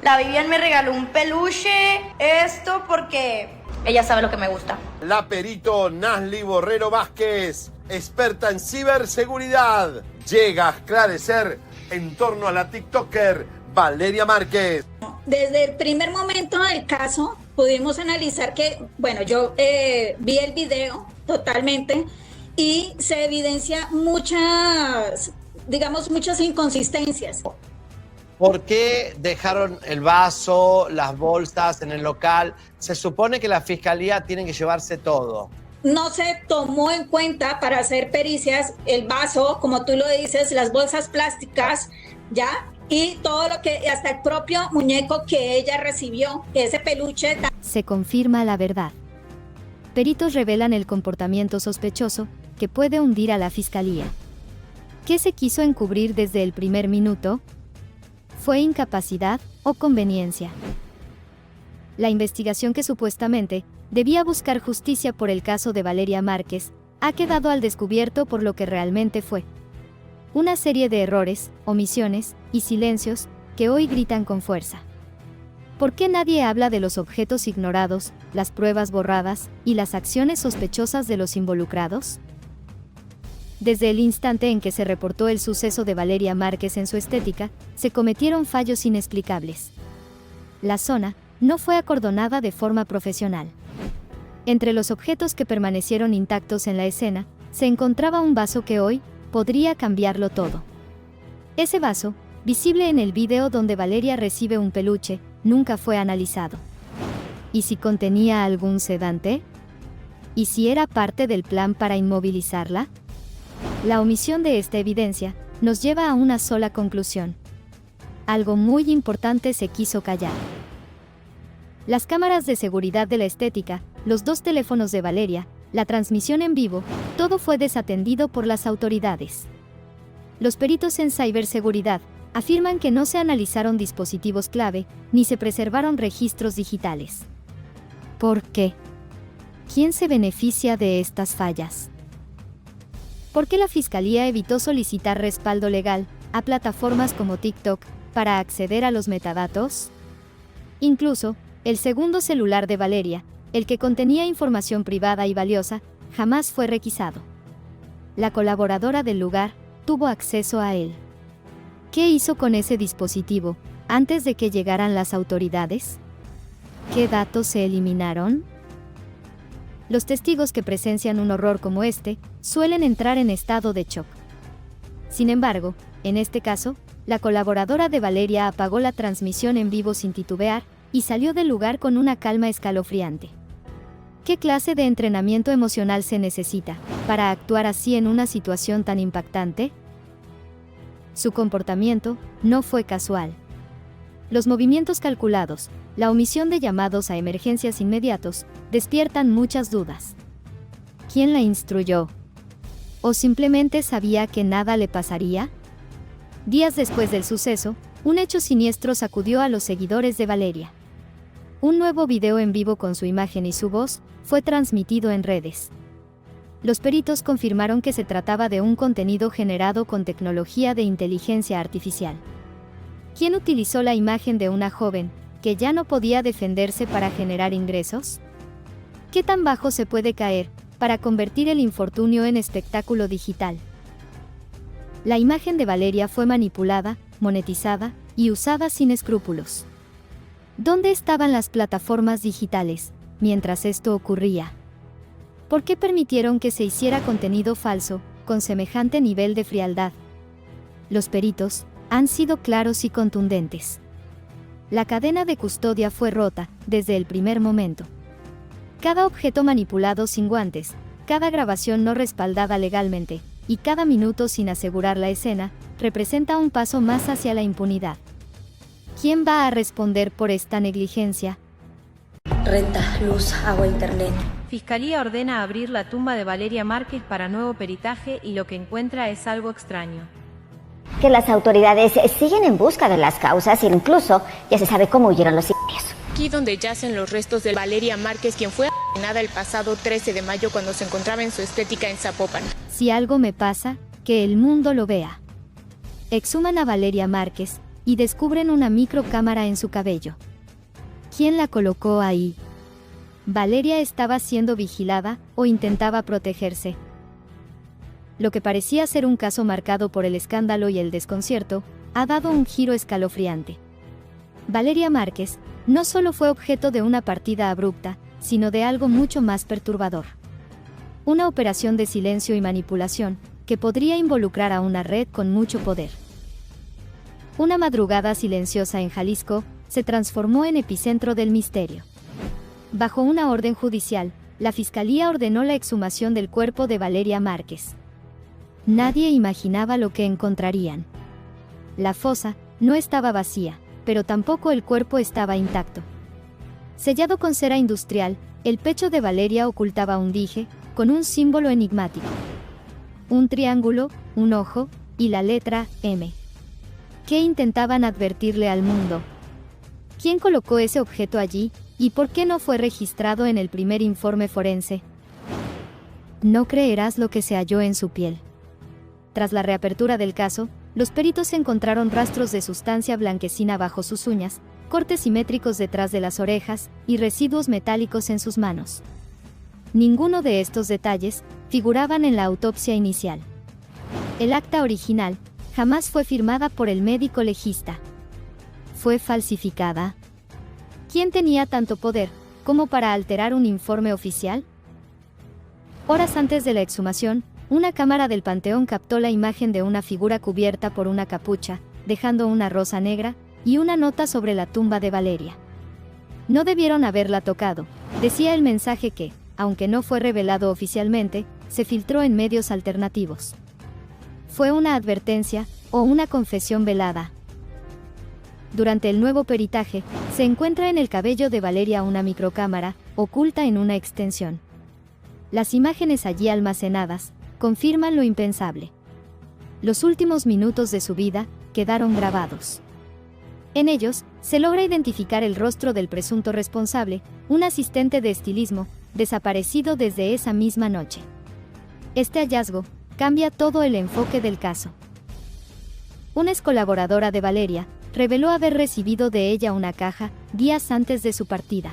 La Vivian me regaló un peluche, esto porque ella sabe lo que me gusta. La perito Nasli Borrero Vázquez, experta en ciberseguridad, llega a esclarecer en torno a la TikToker Valeria Márquez. Desde el primer momento del caso pudimos analizar que, bueno, yo vi el video totalmente y se evidencia muchas inconsistencias. ¿Por qué dejaron el vaso, las bolsas en el local? Se supone que la fiscalía tiene que llevarse todo. No se tomó en cuenta para hacer pericias el vaso, como tú lo dices, las bolsas plásticas, ¿ya? Y todo lo que, hasta el propio muñeco que ella recibió, ese peluche. Se confirma la verdad. Peritos revelan el comportamiento sospechoso que puede hundir a la fiscalía. ¿Qué se quiso encubrir desde el primer minuto? ¿Fue incapacidad o conveniencia? La investigación que supuestamente debía buscar justicia por el caso de Valeria Márquez ha quedado al descubierto por lo que realmente fue. Una serie de errores, omisiones y silencios que hoy gritan con fuerza. ¿Por qué nadie habla de los objetos ignorados, las pruebas borradas y las acciones sospechosas de los involucrados? Desde el instante en que se reportó el suceso de Valeria Márquez en su estética, se cometieron fallos inexplicables. La zona no fue acordonada de forma profesional. Entre los objetos que permanecieron intactos en la escena, se encontraba un vaso que hoy podría cambiarlo todo. Ese vaso, visible en el video donde Valeria recibe un peluche, nunca fue analizado. ¿Y si contenía algún sedante? ¿Y si era parte del plan para inmovilizarla? La omisión de esta evidencia nos lleva a una sola conclusión. Algo muy importante se quiso callar. Las cámaras de seguridad de la estética, los 2 teléfonos de Valeria, la transmisión en vivo, todo fue desatendido por las autoridades. Los peritos en ciberseguridad afirman que no se analizaron dispositivos clave, ni se preservaron registros digitales. ¿Por qué? ¿Quién se beneficia de estas fallas? ¿Por qué la Fiscalía evitó solicitar respaldo legal a plataformas como TikTok para acceder a los metadatos? Incluso, el segundo celular de Valeria, el que contenía información privada y valiosa, jamás fue requisado. La colaboradora del lugar tuvo acceso a él. ¿Qué hizo con ese dispositivo antes de que llegaran las autoridades? ¿Qué datos se eliminaron? Los testigos que presencian un horror como este suelen entrar en estado de shock. Sin embargo, en este caso, la colaboradora de Valeria apagó la transmisión en vivo sin titubear y salió del lugar con una calma escalofriante. ¿Qué clase de entrenamiento emocional se necesita para actuar así en una situación tan impactante? Su comportamiento no fue casual. Los movimientos calculados, la omisión de llamados a emergencias inmediatos, despiertan muchas dudas. ¿Quién la instruyó? ¿O simplemente sabía que nada le pasaría? Días después del suceso, un hecho siniestro sacudió a los seguidores de Valeria. Un nuevo video en vivo con su imagen y su voz fue transmitido en redes. Los peritos confirmaron que se trataba de un contenido generado con tecnología de inteligencia artificial. ¿Quién utilizó la imagen de una joven que ya no podía defenderse para generar ingresos? ¿Qué tan bajo se puede caer para convertir el infortunio en espectáculo digital? La imagen de Valeria fue manipulada, monetizada y usada sin escrúpulos. ¿Dónde estaban las plataformas digitales mientras esto ocurría? ¿Por qué permitieron que se hiciera contenido falso con semejante nivel de frialdad? Los peritos han sido claros y contundentes. La cadena de custodia fue rota desde el primer momento. Cada objeto manipulado sin guantes, cada grabación no respaldada legalmente, y cada minuto sin asegurar la escena, representa un paso más hacia la impunidad. ¿Quién va a responder por esta negligencia? Renta, luz, agua, internet. Fiscalía ordena abrir la tumba de Valeria Márquez para nuevo peritaje y lo que encuentra es algo extraño. Que las autoridades siguen en busca de las causas e incluso ya se sabe cómo huyeron los sicarios. Aquí donde yacen los restos de Valeria Márquez, quien fue asesinada el pasado 13 de mayo cuando se encontraba en su estética en Zapopan. Si algo me pasa, que el mundo lo vea. Exhuman a Valeria Márquez, y descubren una microcámara en su cabello. ¿Quién la colocó ahí? ¿Valeria estaba siendo vigilada o intentaba protegerse? Lo que parecía ser un caso marcado por el escándalo y el desconcierto, ha dado un giro escalofriante. Valeria Márquez no solo fue objeto de una partida abrupta, sino de algo mucho más perturbador. Una operación de silencio y manipulación, que podría involucrar a una red con mucho poder. Una madrugada silenciosa en Jalisco se transformó en epicentro del misterio. Bajo una orden judicial, la Fiscalía ordenó la exhumación del cuerpo de Valeria Márquez. Nadie imaginaba lo que encontrarían. La fosa no estaba vacía, pero tampoco el cuerpo estaba intacto. Sellado con cera industrial, el pecho de Valeria ocultaba un dije, con un símbolo enigmático. Un triángulo, un ojo, y la letra M. ¿Qué intentaban advertirle al mundo? ¿Quién colocó ese objeto allí, y por qué no fue registrado en el primer informe forense? No creerás lo que se halló en su piel. Tras la reapertura del caso, los peritos encontraron rastros de sustancia blanquecina bajo sus uñas, cortes simétricos detrás de las orejas, y residuos metálicos en sus manos. Ninguno de estos detalles figuraban en la autopsia inicial. El acta original jamás fue firmada por el médico legista. ¿Fue falsificada? ¿Quién tenía tanto poder como para alterar un informe oficial? Horas antes de la exhumación, una cámara del Panteón captó la imagen de una figura cubierta por una capucha, dejando una rosa negra y una nota sobre la tumba de Valeria. No debieron haberla tocado, decía el mensaje que, aunque no fue revelado oficialmente, se filtró en medios alternativos. ¿Fue una advertencia o una confesión velada? Durante el nuevo peritaje, se encuentra en el cabello de Valeria una microcámara, oculta en una extensión. Las imágenes allí almacenadas confirman lo impensable. Los últimos minutos de su vida quedaron grabados. En ellos, se logra identificar el rostro del presunto responsable, un asistente de estilismo, desaparecido desde esa misma noche. Este hallazgo cambia todo el enfoque del caso. Una ex colaboradora de Valeria reveló haber recibido de ella una caja días antes de su partida.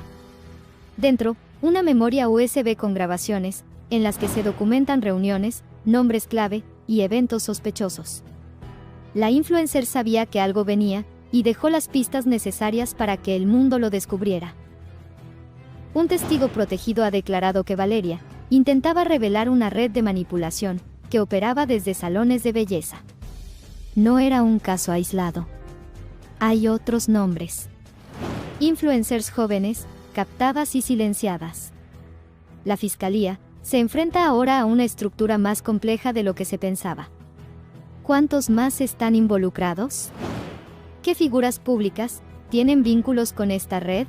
Dentro, una memoria USB con grabaciones, en las que se documentan reuniones, nombres clave y eventos sospechosos. La influencer sabía que algo venía y dejó las pistas necesarias para que el mundo lo descubriera. Un testigo protegido ha declarado que Valeria intentaba revelar una red de manipulación que operaba desde salones de belleza. No era un caso aislado. Hay otros nombres. Influencers jóvenes, captadas y silenciadas. La Fiscalía se enfrenta ahora a una estructura más compleja de lo que se pensaba. ¿Cuántos más están involucrados? ¿Qué figuras públicas tienen vínculos con esta red?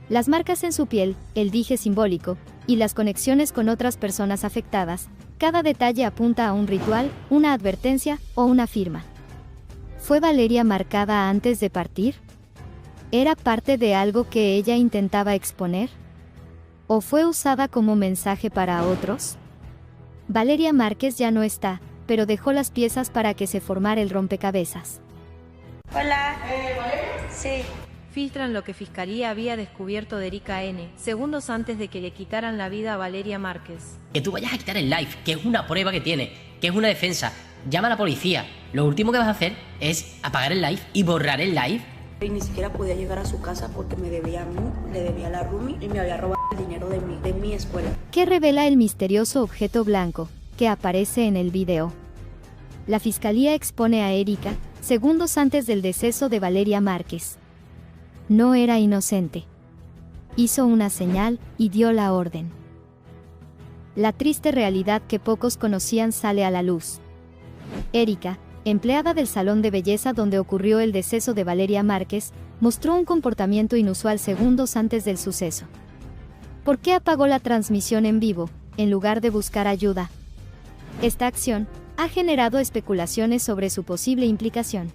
Las marcas en su piel, el dije simbólico, y las conexiones con otras personas afectadas, cada detalle apunta a un ritual, una advertencia o una firma. ¿Fue Valeria marcada antes de partir? ¿Era parte de algo que ella intentaba exponer? ¿O fue usada como mensaje para otros? Valeria Márquez ya no está, pero dejó las piezas para que se formara el rompecabezas. Hola. Sí. Filtran lo que Fiscalía había descubierto de Erika N., segundos antes de que le quitaran la vida a Valeria Márquez. Que tú vayas a quitar el live, que es una prueba que tiene, que es una defensa. Llama a la policía. Lo último que vas a hacer es apagar el live y borrar el live. Y ni siquiera podía llegar a su casa porque me debía a mí, le debía a la roomie y me había robado el dinero de mi escuela. ¿Qué revela el misterioso objeto blanco que aparece en el video? La Fiscalía expone a Erika segundos antes del deceso de Valeria Márquez. No era inocente. Hizo una señal y dio la orden. La triste realidad que pocos conocían sale a la luz. Erika, empleada del salón de belleza donde ocurrió el deceso de Valeria Márquez, mostró un comportamiento inusual segundos antes del suceso. ¿Por qué apagó la transmisión en vivo, en lugar de buscar ayuda? Esta acción ha generado especulaciones sobre su posible implicación.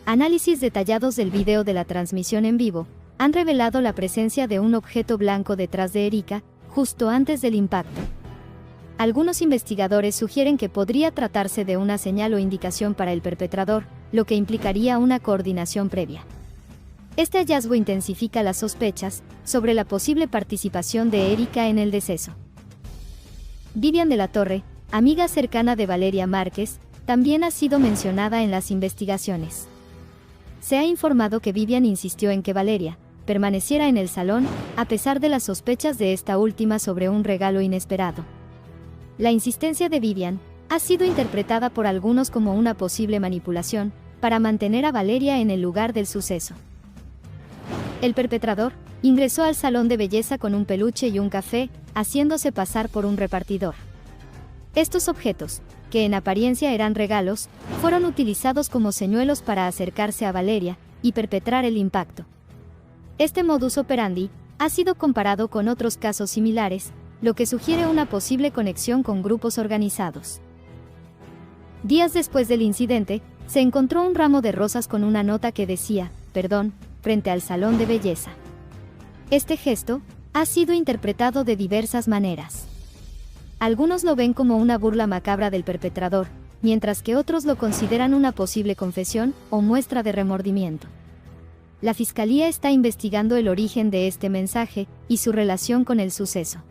Análisis detallados del video de la transmisión en vivo han revelado la presencia de un objeto blanco detrás de Erika, justo antes del impacto. Algunos investigadores sugieren que podría tratarse de una señal o indicación para el perpetrador, lo que implicaría una coordinación previa. Este hallazgo intensifica las sospechas sobre la posible participación de Erika en el deceso. Vivian de la Torre, amiga cercana de Valeria Márquez, también ha sido mencionada en las investigaciones. Se ha informado que Vivian insistió en que Valeria permaneciera en el salón, a pesar de las sospechas de esta última sobre un regalo inesperado. La insistencia de Vivian ha sido interpretada por algunos como una posible manipulación para mantener a Valeria en el lugar del suceso. El perpetrador ingresó al salón de belleza con un peluche y un café, haciéndose pasar por un repartidor. Estos objetos, que en apariencia eran regalos, fueron utilizados como señuelos para acercarse a Valeria y perpetrar el impacto. Este modus operandi ha sido comparado con otros casos similares, lo que sugiere una posible conexión con grupos organizados. Días después del incidente, se encontró un ramo de rosas con una nota que decía, "Perdón", frente al salón de belleza. Este gesto ha sido interpretado de diversas maneras. Algunos lo ven como una burla macabra del perpetrador, mientras que otros lo consideran una posible confesión o muestra de remordimiento. La Fiscalía está investigando el origen de este mensaje y su relación con el suceso.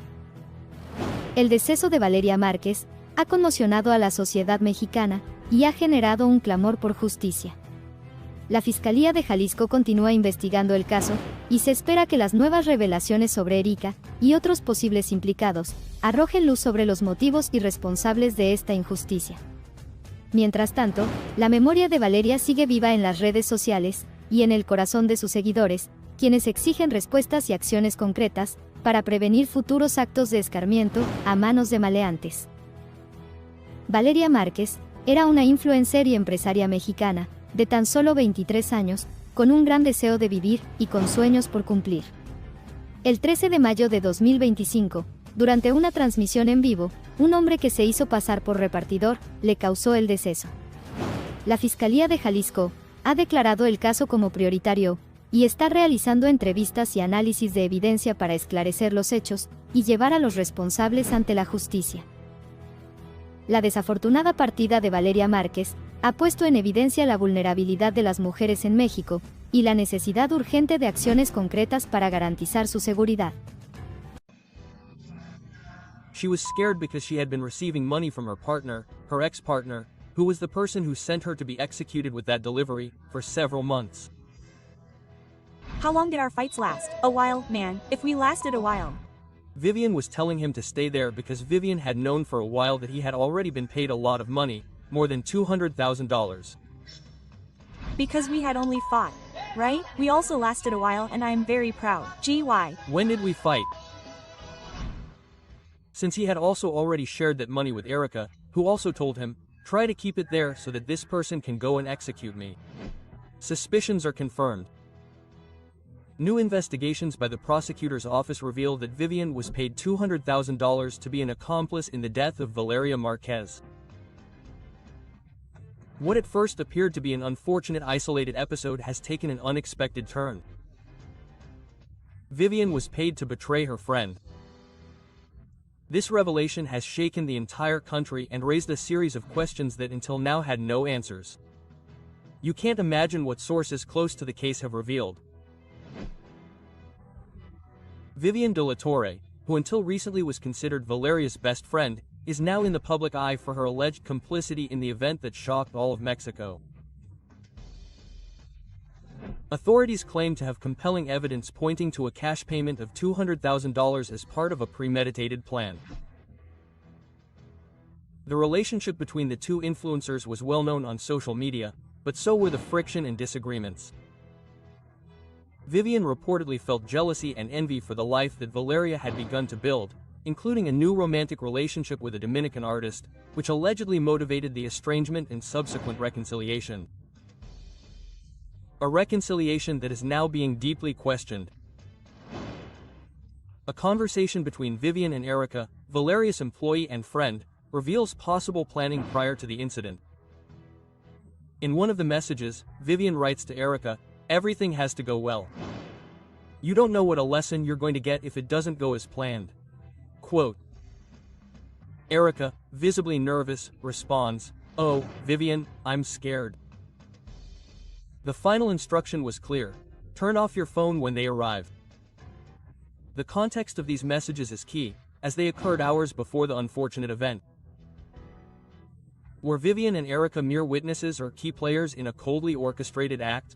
El deceso de Valeria Márquez ha conmocionado a la sociedad mexicana y ha generado un clamor por justicia. La Fiscalía de Jalisco continúa investigando el caso y se espera que las nuevas revelaciones sobre Erika y otros posibles implicados arrojen luz sobre los motivos y responsables de esta injusticia. Mientras tanto, la memoria de Valeria sigue viva en las redes sociales y en el corazón de sus seguidores, quienes exigen respuestas y acciones concretas para prevenir futuros actos de escarmiento a manos de maleantes. Valeria Márquez era una influencer y empresaria mexicana, de tan solo 23 años, con un gran deseo de vivir y con sueños por cumplir. El 13 de mayo de 2025, durante una transmisión en vivo, un hombre que se hizo pasar por repartidor le causó el deceso. La Fiscalía de Jalisco ha declarado el caso como prioritario y está realizando entrevistas y análisis de evidencia para esclarecer los hechos y llevar a los responsables ante la justicia. La desafortunada partida de Valeria Márquez ha puesto en evidencia la vulnerabilidad de las mujeres en México y la necesidad urgente de acciones concretas para garantizar su seguridad. She was scared because she had been receiving money from her partner, her ex-partner, who was the person who sent her to be executed with that delivery, for several months. How long did our fights last? A while, man, if we lasted a while. Vivian was telling him to stay there because Vivian had known for a while that he had already been paid a lot of money, more than $200,000. Because we had only fought, right? We also lasted a while and I am very proud. GY. When did we fight? Since he had also already shared that money with Erica, who also told him, "Try to keep it there so that this person can go and execute me." Suspicions are confirmed. New investigations by the prosecutor's office reveal that Vivian was paid $200,000 to be an accomplice in the death of Valeria Márquez. What at first appeared to be an unfortunate isolated episode has taken an unexpected turn. Vivian was paid to betray her friend. This revelation has shaken the entire country and raised a series of questions that until now had no answers. You can't imagine what sources close to the case have revealed. Vivian de la Torre, who until recently was considered Valeria's best friend, is now in the public eye for her alleged complicity in the event that shocked all of Mexico. Authorities claim to have compelling evidence pointing to a cash payment of $200,000 as part of a premeditated plan. The relationship between the two influencers was well known on social media, but so were the friction and disagreements. Vivian reportedly felt jealousy and envy for the life that Valeria had begun to build, including a new romantic relationship with a Dominican artist, which allegedly motivated the estrangement and subsequent reconciliation. A reconciliation that is now being deeply questioned. A conversation between Vivian and Erica, Valeria's employee and friend, reveals possible planning prior to the incident. In one of the messages, Vivian writes to Erica, "Everything has to go well. You don't know what a lesson you're going to get if it doesn't go as planned." Quote, Erica, visibly nervous, responds, "Oh, Vivian, I'm scared." The final instruction was clear: turn off your phone when they arrive. The context of these messages is key, as they occurred hours before the unfortunate event. Were Vivian and Erica mere witnesses or key players in a coldly orchestrated act?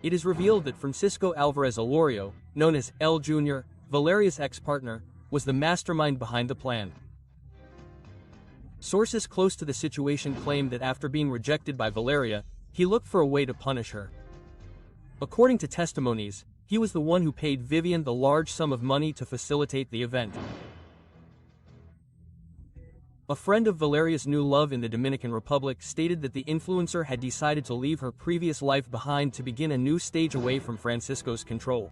It is revealed that Francisco Alvarez Alorio, known as El Jr., Valeria's ex-partner, was the mastermind behind the plan. Sources close to the situation claim that after being rejected by Valeria, he looked for a way to punish her. According to testimonies, he was the one who paid Vivian the large sum of money to facilitate the event. A friend of Valeria's new love in the Dominican Republic stated that the influencer had decided to leave her previous life behind to begin a new stage away from Francisco's control.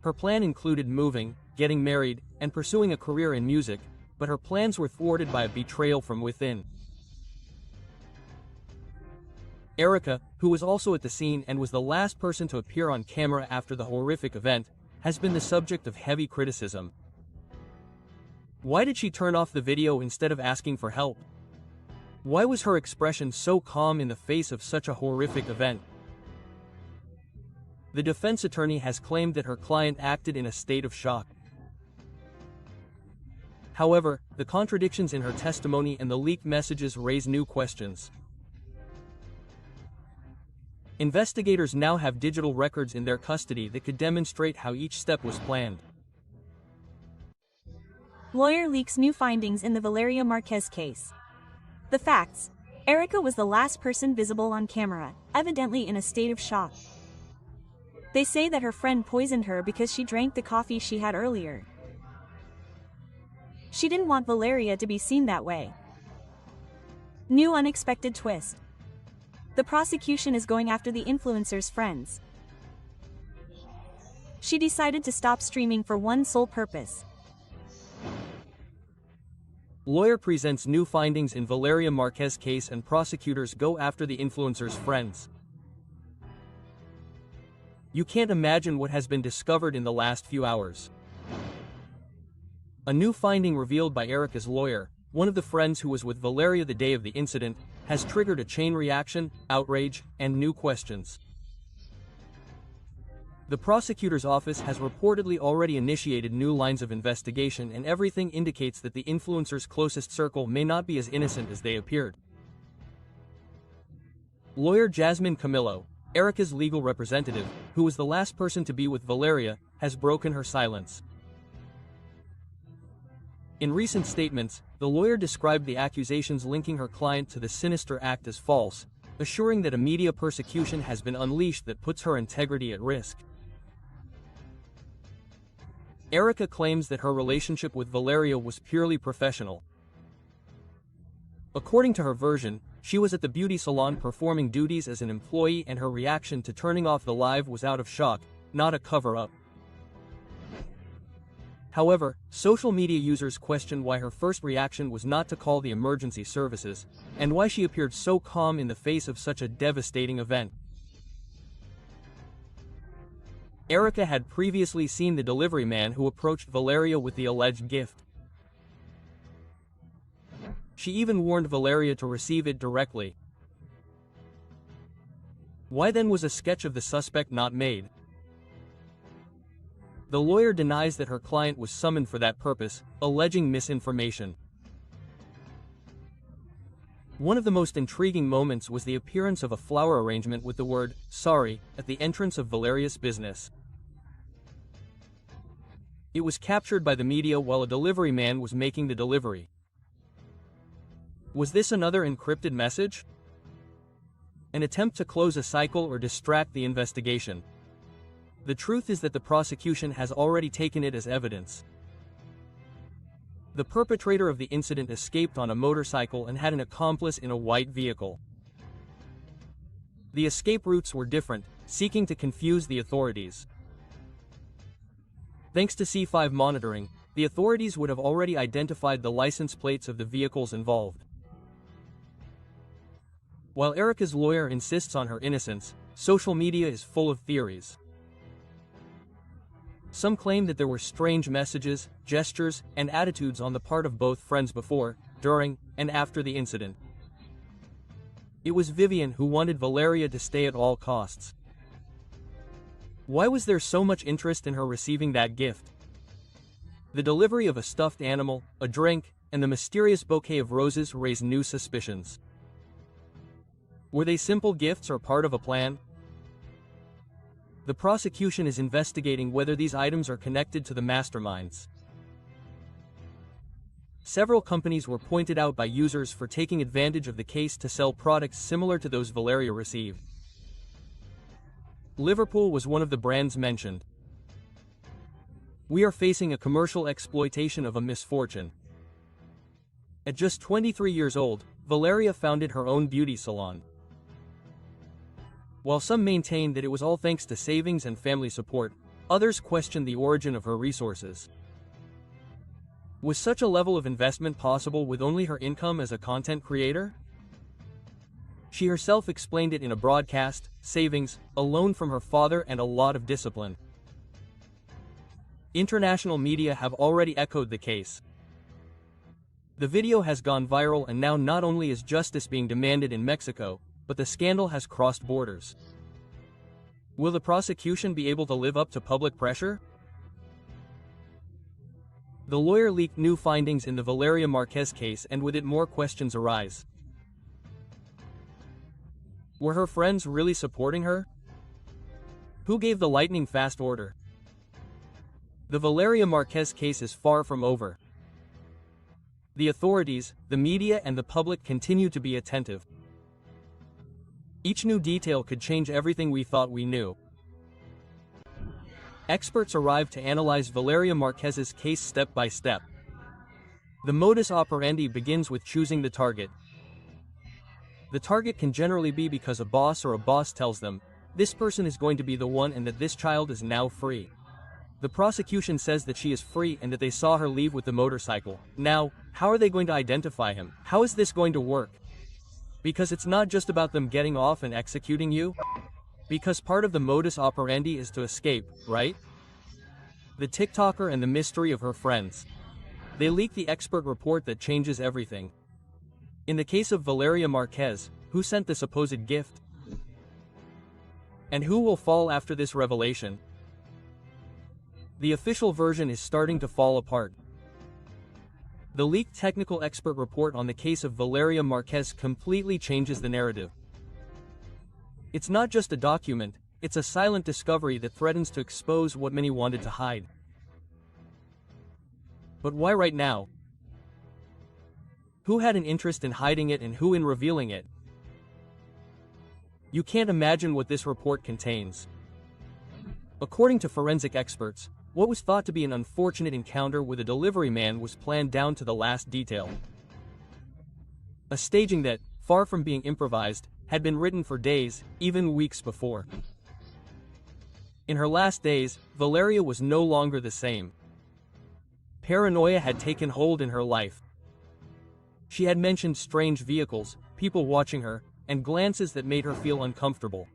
Her plan included moving, getting married, and pursuing a career in music, but her plans were thwarted by a betrayal from within. Erica, who was also at the scene and was the last person to appear on camera after the horrific event, has been the subject of heavy criticism. Why did she turn off the video instead of asking for help? Why was her expression so calm in the face of such a horrific event? The defense attorney has claimed that her client acted in a state of shock. However, the contradictions in her testimony and the leaked messages raise new questions. Investigators now have digital records in their custody that could demonstrate how each step was planned. Lawyer leaks new findings in the Valeria Márquez case. The facts: Erica was the last person visible on camera, evidently in a state of shock. They say that her friend poisoned her because she drank the coffee she had earlier. She didn't want Valeria to be seen that way. New unexpected twist: the prosecution is going after the influencer's friends. She decided to stop streaming for one sole purpose. Lawyer presents new findings in Valeria Márquez case and prosecutors go after the influencer's friends. You can't imagine what has been discovered in the last few hours. A new finding revealed by Erica's lawyer, one of the friends who was with Valeria the day of the incident, has triggered a chain reaction, outrage, and new questions. The prosecutor's office has reportedly already initiated new lines of investigation, and everything indicates that the influencer's closest circle may not be as innocent as they appeared. Lawyer Jasmine Camillo, Erica's legal representative, who was the last person to be with Valeria, has broken her silence. In recent statements, the lawyer described the accusations linking her client to the sinister act as false, assuring that a media persecution has been unleashed that puts her integrity at risk. Erica claims that her relationship with Valeria was purely professional. According to her version, she was at the beauty salon performing duties as an employee, and her reaction to turning off the live was out of shock, not a cover-up. However, social media users question why her first reaction was not to call the emergency services, and why she appeared so calm in the face of such a devastating event. Erica had previously seen the delivery man who approached Valeria with the alleged gift. She even warned Valeria to receive it directly. Why then was a sketch of the suspect not made? The lawyer denies that her client was summoned for that purpose, alleging misinformation. One of the most intriguing moments was the appearance of a flower arrangement with the word "sorry" at the entrance of Valeria's business. It was captured by the media while a delivery man was making the delivery. Was this another encrypted message? An attempt to close a cycle or distract the investigation? The truth is that the prosecution has already taken it as evidence. The perpetrator of the incident escaped on a motorcycle and had an accomplice in a white vehicle. The escape routes were different, seeking to confuse the authorities. Thanks to C5 monitoring, the authorities would have already identified the license plates of the vehicles involved. While Erica's lawyer insists on her innocence, social media is full of theories. Some claim that there were strange messages, gestures, and attitudes on the part of both friends before, during, and after the incident. It was Vivian who wanted Valeria to stay at all costs. Why was there so much interest in her receiving that gift? The delivery of a stuffed animal, a drink, and the mysterious bouquet of roses raised new suspicions. Were they simple gifts or part of a plan? The prosecution is investigating whether these items are connected to the masterminds. Several companies were pointed out by users for taking advantage of the case to sell products similar to those Valeria received. Liverpool was one of the brands mentioned. We are facing a commercial exploitation of a misfortune. At just 23 years old, Valeria founded her own beauty salon. While some maintain that it was all thanks to savings and family support, others question the origin of her resources. Was such a level of investment possible with only her income as a content creator? She herself explained it in a broadcast: savings, a loan from her father, and a lot of discipline. International media have already echoed the case. The video has gone viral, and now not only is justice being demanded in Mexico, but the scandal has crossed borders. Will the prosecution be able to live up to public pressure? The lawyer leaked new findings in the Valeria Márquez case, and with it more questions arise. Were her friends really supporting her? Who gave the lightning-fast order? The Valeria Márquez case is far from over. The authorities, the media, and the public continue to be attentive. Each new detail could change everything we thought we knew. Experts arrived to analyze Valeria Márquez's case step by step. The modus operandi begins with choosing the target. The target can generally be because a boss tells them, this person is going to be the one and that this child is now free. The prosecution says that she is free and that they saw her leave with the motorcycle. Now, how are they going to identify him? How is this going to work? Because it's not just about them getting off and executing you. Because part of the modus operandi is to escape, right? The TikToker and the mystery of her friends. They leak the expert report that changes everything. In the case of Valeria Márquez, who sent the supposed gift? And who will fall after this revelation? The official version is starting to fall apart. The leaked technical expert report on the case of Valeria Márquez completely changes the narrative. It's not just a document, it's a silent discovery that threatens to expose what many wanted to hide. But why right now? Who had an interest in hiding it and who in revealing it? You can't imagine what this report contains. According to forensic experts, what was thought to be an unfortunate encounter with a delivery man was planned down to the last detail. A staging that, far from being improvised, had been written for days, even weeks before. In her last days, Valeria was no longer the same. Paranoia had taken hold in her life. She had mentioned strange vehicles, people watching her, and glances that made her feel uncomfortable.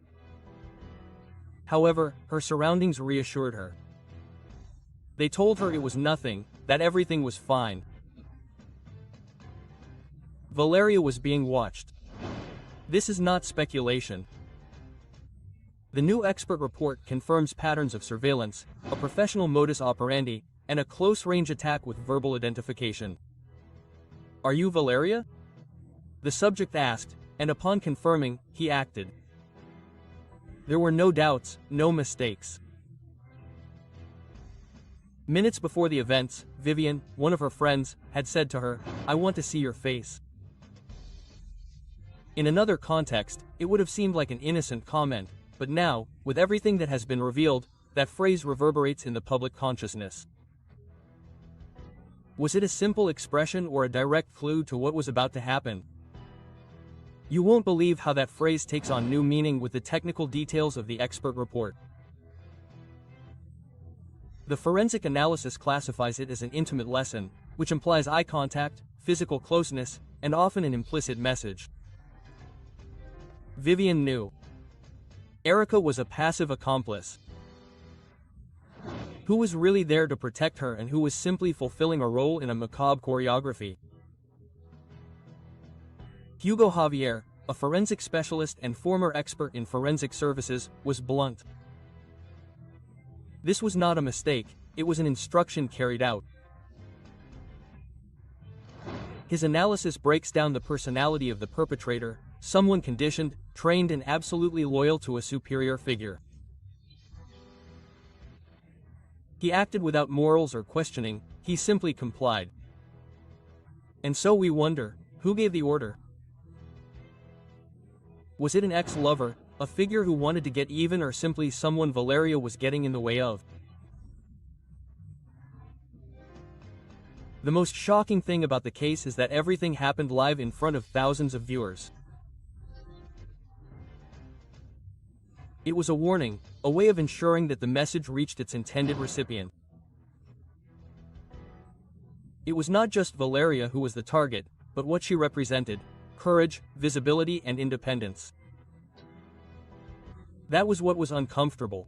However, her surroundings reassured her. They told her it was nothing, that everything was fine. Valeria was being watched. This is not speculation. The new expert report confirms patterns of surveillance, a professional modus operandi, and a close-range attack with verbal identification. Are you Valeria? The subject asked, and upon confirming, he acted. There were no doubts, no mistakes. Minutes before the events, Vivian, one of her friends, had said to her, "I want to see your face." In another context, it would have seemed like an innocent comment, but now, with everything that has been revealed, that phrase reverberates in the public consciousness. Was it a simple expression or a direct clue to what was about to happen? You won't believe how that phrase takes on new meaning with the technical details of the expert report. The forensic analysis classifies it as an intimate lesson, which implies eye contact, physical closeness, and often an implicit message. Vivian knew. Erica was a passive accomplice. Who was really there to protect her and who was simply fulfilling a role in a macabre choreography? Hugo Javier, a forensic specialist and former expert in forensic services, was blunt. This was not a mistake, it was an instruction carried out. His analysis breaks down the personality of the perpetrator, someone conditioned, trained and absolutely loyal to a superior figure. He acted without morals or questioning, he simply complied. And so we wonder, who gave the order? Was it an ex-lover, a figure who wanted to get even, or simply someone Valeria was getting in the way of? The most shocking thing about the case is that everything happened live in front of thousands of viewers. It was a warning, a way of ensuring that the message reached its intended recipient. It was not just Valeria who was the target, but what she represented: courage, visibility and independence. That was what was uncomfortable.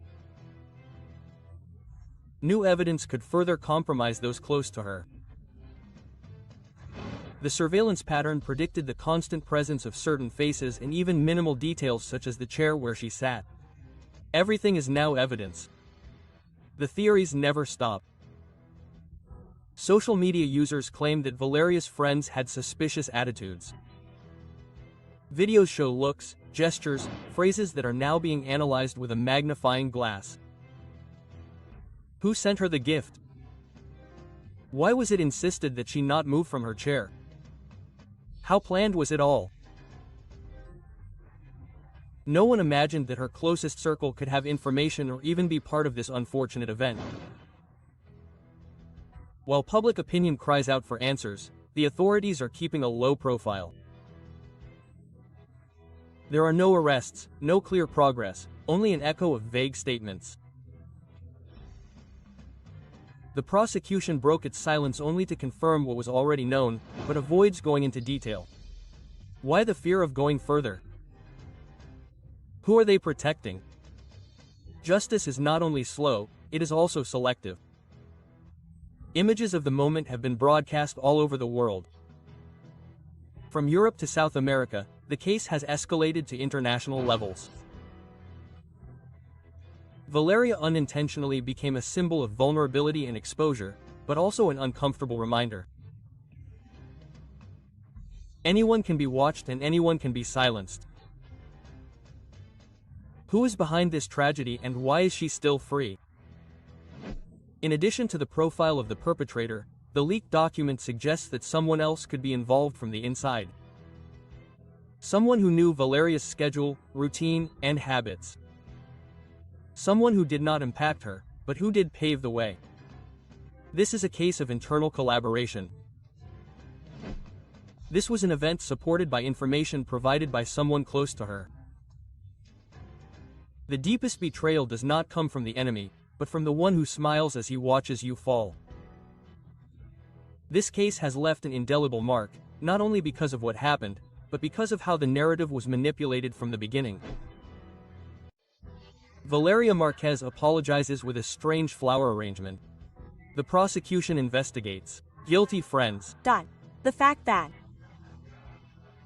New evidence could further compromise those close to her. The surveillance pattern predicted the constant presence of certain faces and even minimal details such as the chair where she sat. Everything is now evidence. The theories never stop. Social media users claim that Valeria's friends had suspicious attitudes. Videos show looks, gestures, phrases that are now being analyzed with a magnifying glass. Who sent her the gift? Why was it insisted that she not move from her chair? How planned was it all? No one imagined that her closest circle could have information or even be part of this unfortunate event. While public opinion cries out for answers, the authorities are keeping a low profile. There are no arrests, no clear progress, only an echo of vague statements. The prosecution broke its silence only to confirm what was already known, but avoids going into detail. Why the fear of going further? Who are they protecting? Justice is not only slow, it is also selective. Images of the moment have been broadcast all over the world. From Europe to South America, the case has escalated to international levels. Valeria unintentionally became a symbol of vulnerability and exposure, but also an uncomfortable reminder. Anyone can be watched and anyone can be silenced. Who is behind this tragedy and why is she still free? In addition to the profile of the perpetrator, the leaked document suggests that someone else could be involved from the inside. Someone who knew Valeria's schedule, routine, and habits. Someone who did not impact her, but who did pave the way. This is a case of internal collaboration. This was an event supported by information provided by someone close to her. The deepest betrayal does not come from the enemy, but from the one who smiles as he watches you fall. This case has left an indelible mark, not only because of what happened, but because of how the narrative was manipulated from the beginning. Valeria Márquez apologizes with a strange flower arrangement. The prosecution investigates. Guilty friends. The fact that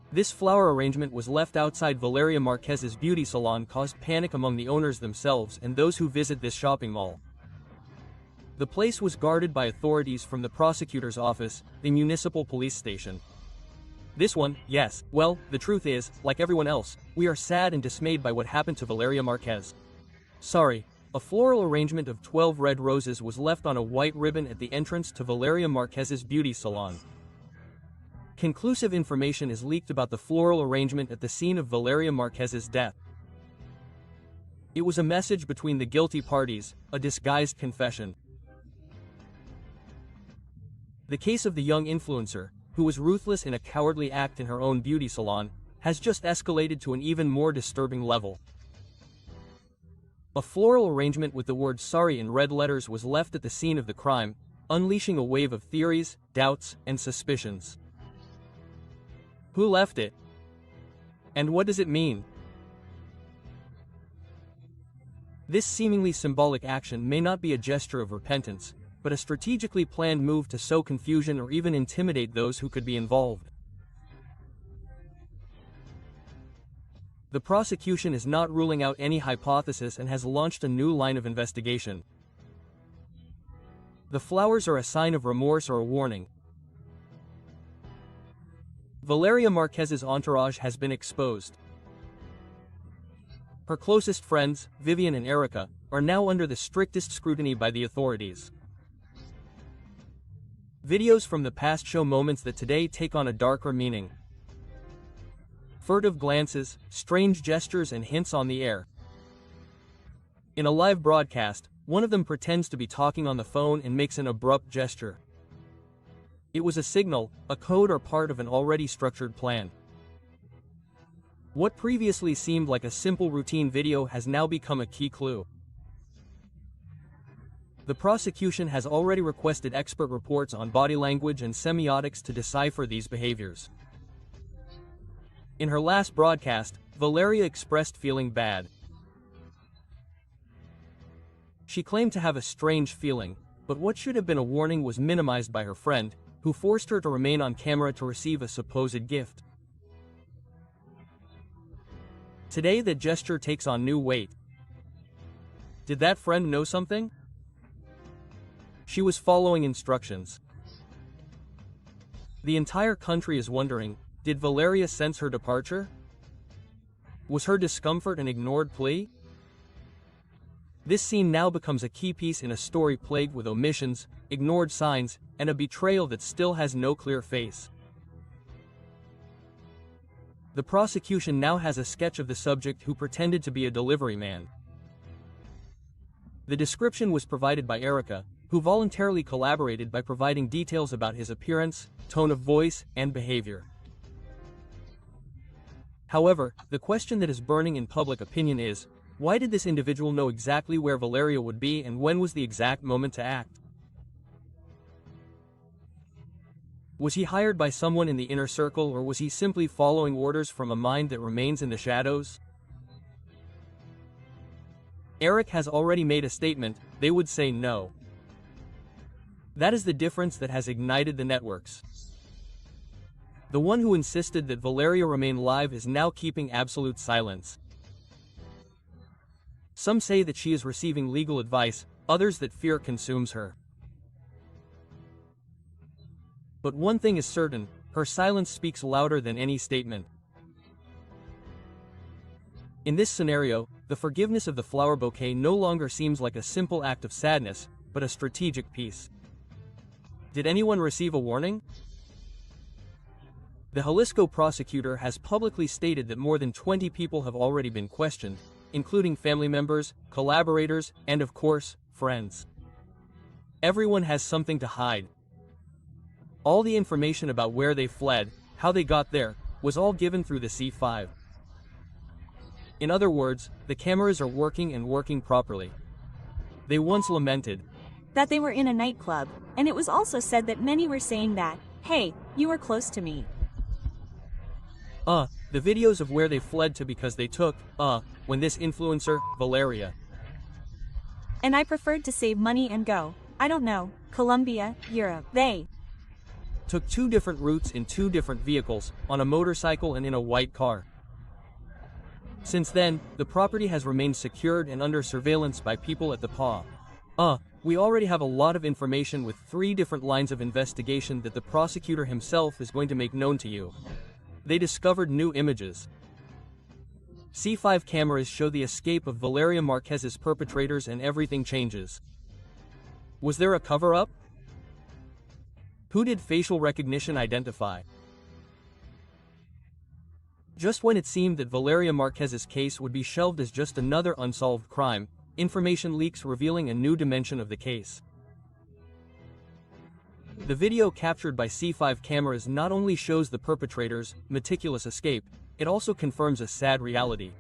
this flower arrangement was left outside Valeria Márquez's beauty salon caused panic among the owners themselves and those who visit this shopping mall. The place was guarded by authorities from the prosecutor's office, the municipal police station. This one, yes, well, the truth is, like everyone else, we are sad and dismayed by what happened to Valeria Márquez. Sorry, a floral arrangement of 12 red roses was left on a white ribbon at the entrance to Valeria Márquez's beauty salon. Conclusive information is leaked about the floral arrangement at the scene of Valeria Márquez's death. It was a message between the guilty parties, a disguised confession. The case of the young influencer, who was ruthless in a cowardly act in her own beauty salon, has just escalated to an even more disturbing level. A floral arrangement with the word "sorry" in red letters was left at the scene of the crime, unleashing a wave of theories, doubts, and suspicions. Who left it? And what does it mean? This seemingly symbolic action may not be a gesture of repentance, but a strategically planned move to sow confusion or even intimidate those who could be involved. The prosecution is not ruling out any hypothesis and has launched a new line of investigation. The flowers are a sign of remorse or a warning. Valeria Márquez's entourage has been exposed. Her closest friends, Vivian and Erica, are now under the strictest scrutiny by the authorities. Videos from the past show moments that today take on a darker meaning. Furtive glances, strange gestures and hints on the air. In a live broadcast, one of them pretends to be talking on the phone and makes an abrupt gesture. It was a signal, a code or part of an already structured plan. What previously seemed like a simple routine video has now become a key clue. The prosecution has already requested expert reports on body language and semiotics to decipher these behaviors. In her last broadcast, Valeria expressed feeling bad. She claimed to have a strange feeling, but what should have been a warning was minimized by her friend, who forced her to remain on camera to receive a supposed gift. Today the gesture takes on new weight. Did that friend know something? She was following instructions. The entire country is wondering, did Valeria sense her departure? Was her discomfort an ignored plea? This scene now becomes a key piece in a story plagued with omissions, ignored signs, and a betrayal that still has no clear face. The prosecution now has a sketch of the subject who pretended to be a delivery man. The description was provided by Erica, who voluntarily collaborated by providing details about his appearance, tone of voice, and behavior. However, the question that is burning in public opinion is, why did this individual know exactly where Valeria would be and when was the exact moment to act? Was he hired by someone in the inner circle or was he simply following orders from a mind that remains in the shadows? Eric has already made a statement, they would say no. That is the difference that has ignited the networks. The one who insisted that Valeria remain live is now keeping absolute silence. Some say that she is receiving legal advice, others that fear consumes her. But one thing is certain, her silence speaks louder than any statement. In this scenario, the forgiveness of the flower bouquet no longer seems like a simple act of sadness, but a strategic piece. Did anyone receive a warning? The Jalisco prosecutor has publicly stated that more than 20 people have already been questioned, including family members, collaborators, and of course, friends. Everyone has something to hide. All the information about where they fled, how they got there, was all given through the C5. In other words, the cameras are working and working properly. They once lamented that they were in a nightclub, and it was also said that many were saying that, hey, you were close to me. The videos of where they fled to because they took, when this influencer, Valeria. And I preferred to save money and go, I don't know, Colombia, Europe. They took 2 different routes in 2 different vehicles, on a motorcycle and in a white car. Since then, the property has remained secured and under surveillance by people at the PA. We already have a lot of information with 3 different lines of investigation that the prosecutor himself is going to make known to you. They discovered new images. C5 cameras show the escape of Valeria Márquez's perpetrators and everything changes. Was there a cover-up? Who did facial recognition identify? Just when it seemed that Valeria Márquez's case would be shelved as just another unsolved crime, information leaks revealing a new dimension of the case. The video captured by C5 cameras not only shows the perpetrator's meticulous escape, it also confirms a sad reality.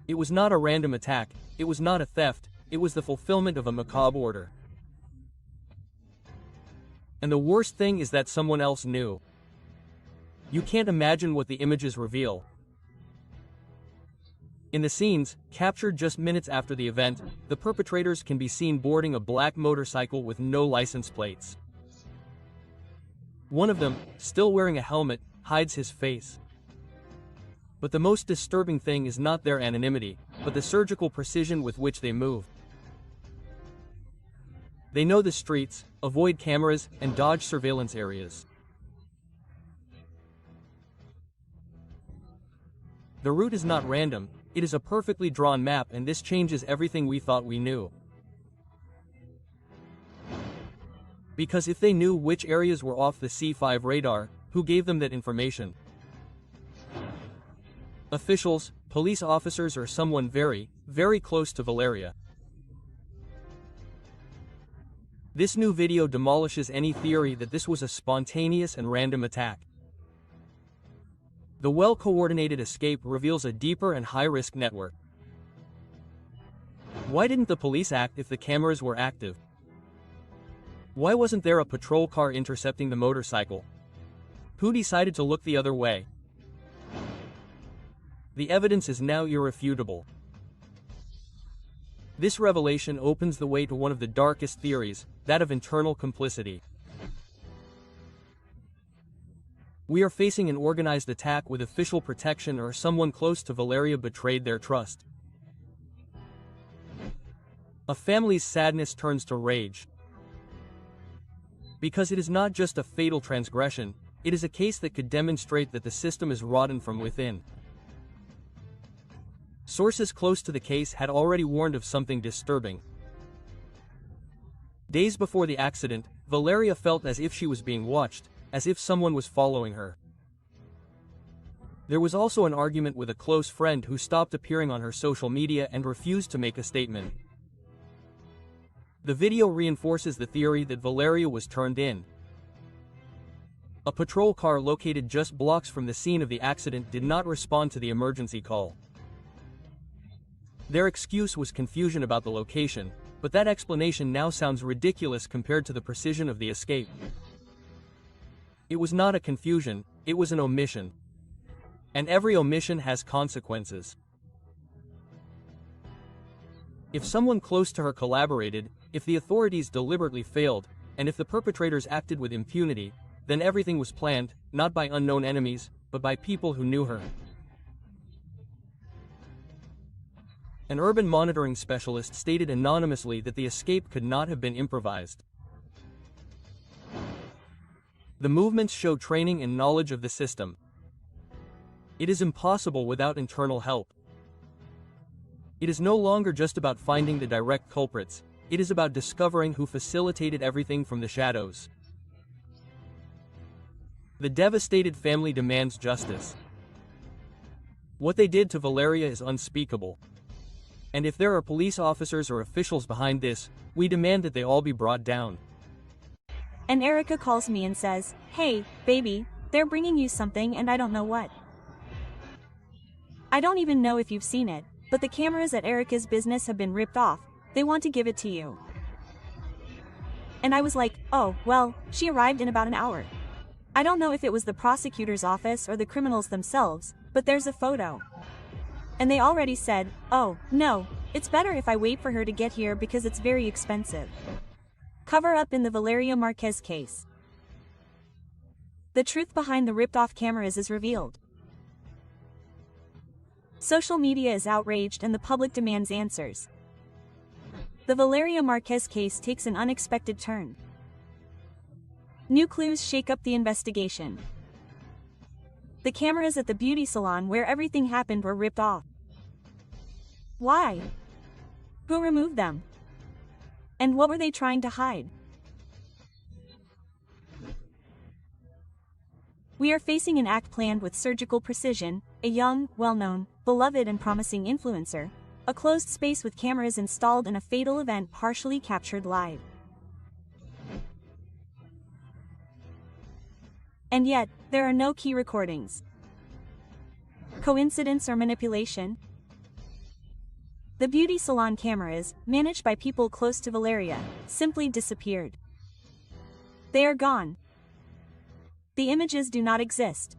It was not a random attack, it was not a theft, it was the fulfillment of a macabre order. And the worst thing is that someone else knew. You can't imagine what the images reveal. In the scenes, captured just minutes after the event, the perpetrators can be seen boarding a black motorcycle with no license plates. One of them, still wearing a helmet, hides his face. But the most disturbing thing is not their anonymity, but the surgical precision with which they move. They know the streets, avoid cameras, and dodge surveillance areas. The route is not random, it is a perfectly drawn map, and this changes everything we thought we knew. Because if they knew which areas were off the C5 radar, who gave them that information? Officials, police officers, or someone very, very close to Valeria. This new video demolishes any theory that this was a spontaneous and random attack. The well-coordinated escape reveals a deeper and high-risk network. Why didn't the police act if the cameras were active? Why wasn't there a patrol car intercepting the motorcycle? Who decided to look the other way? The evidence is now irrefutable. This revelation opens the way to one of the darkest theories, that of internal complicity. We are facing an organized attack with official protection, or someone close to Valeria betrayed their trust. A family's sadness turns to rage. Because it is not just a fatal transgression, it is a case that could demonstrate that the system is rotten from within. Sources close to the case had already warned of something disturbing. Days before the accident, Valeria felt as if she was being watched, as if someone was following her. There was also an argument with a close friend who stopped appearing on her social media and refused to make a statement. The video reinforces the theory that Valeria was turned in. A patrol car located just blocks from the scene of the accident did not respond to the emergency call. Their excuse was confusion about the location, but that explanation now sounds ridiculous compared to the precision of the escape. It was not a confusion, it was an omission. And every omission has consequences. If someone close to her collaborated, if the authorities deliberately failed, and if the perpetrators acted with impunity, then everything was planned, not by unknown enemies, but by people who knew her. An urban monitoring specialist stated anonymously that the escape could not have been improvised. The movements show training and knowledge of the system. It is impossible without internal help. It is no longer just about finding the direct culprits, it is about discovering who facilitated everything from the shadows. The devastated family demands justice. What they did to Valeria is unspeakable. And if there are police officers or officials behind this, we demand that they all be brought down. And Erica calls me and says, "Hey, baby, they're bringing you something and I don't know what." I don't even know if you've seen it, but the cameras at Erica's business have been ripped off, they want to give it to you. And I was like, oh, well, she arrived in about an hour. I don't know if it was the prosecutor's office or the criminals themselves, but there's a photo. And they already said, oh, no, it's better if I wait for her to get here because it's very expensive. Cover up in the Valeria Márquez case. The truth behind the ripped-off cameras is revealed. Social media is outraged and the public demands answers. The Valeria Márquez case takes an unexpected turn. New clues shake up the investigation. The cameras at the beauty salon where everything happened were ripped off. Why? Who removed them? And what were they trying to hide? We are facing an act planned with surgical precision, a young, well-known, beloved and promising influencer, a closed space with cameras installed and a fatal event partially captured live. And yet, there are no key recordings. Coincidence or manipulation? The beauty salon cameras, managed by people close to Valeria, simply disappeared. They are gone. The images do not exist.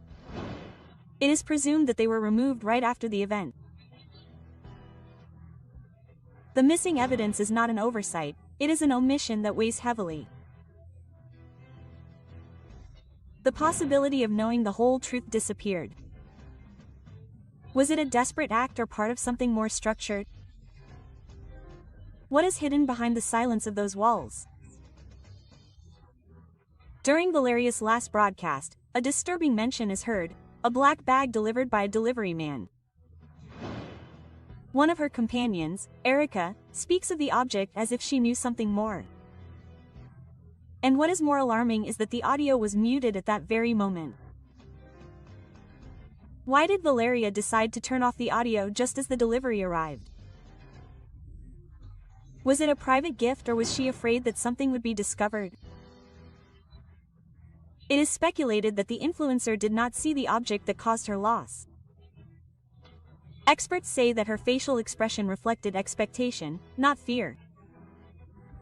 It is presumed that they were removed right after the event. The missing evidence is not an oversight, it is an omission that weighs heavily. The possibility of knowing the whole truth disappeared. Was it a desperate act or part of something more structured? What is hidden behind the silence of those walls? During Valeria's last broadcast, a disturbing mention is heard, a black bag delivered by a delivery man. One of her companions, Erica, speaks of the object as if she knew something more. And what is more alarming is that the audio was muted at that very moment. Why did Valeria decide to turn off the audio just as the delivery arrived? Was it a private gift or was she afraid that something would be discovered? It is speculated that the influencer did not see the object that caused her loss. Experts say that her facial expression reflected expectation, not fear.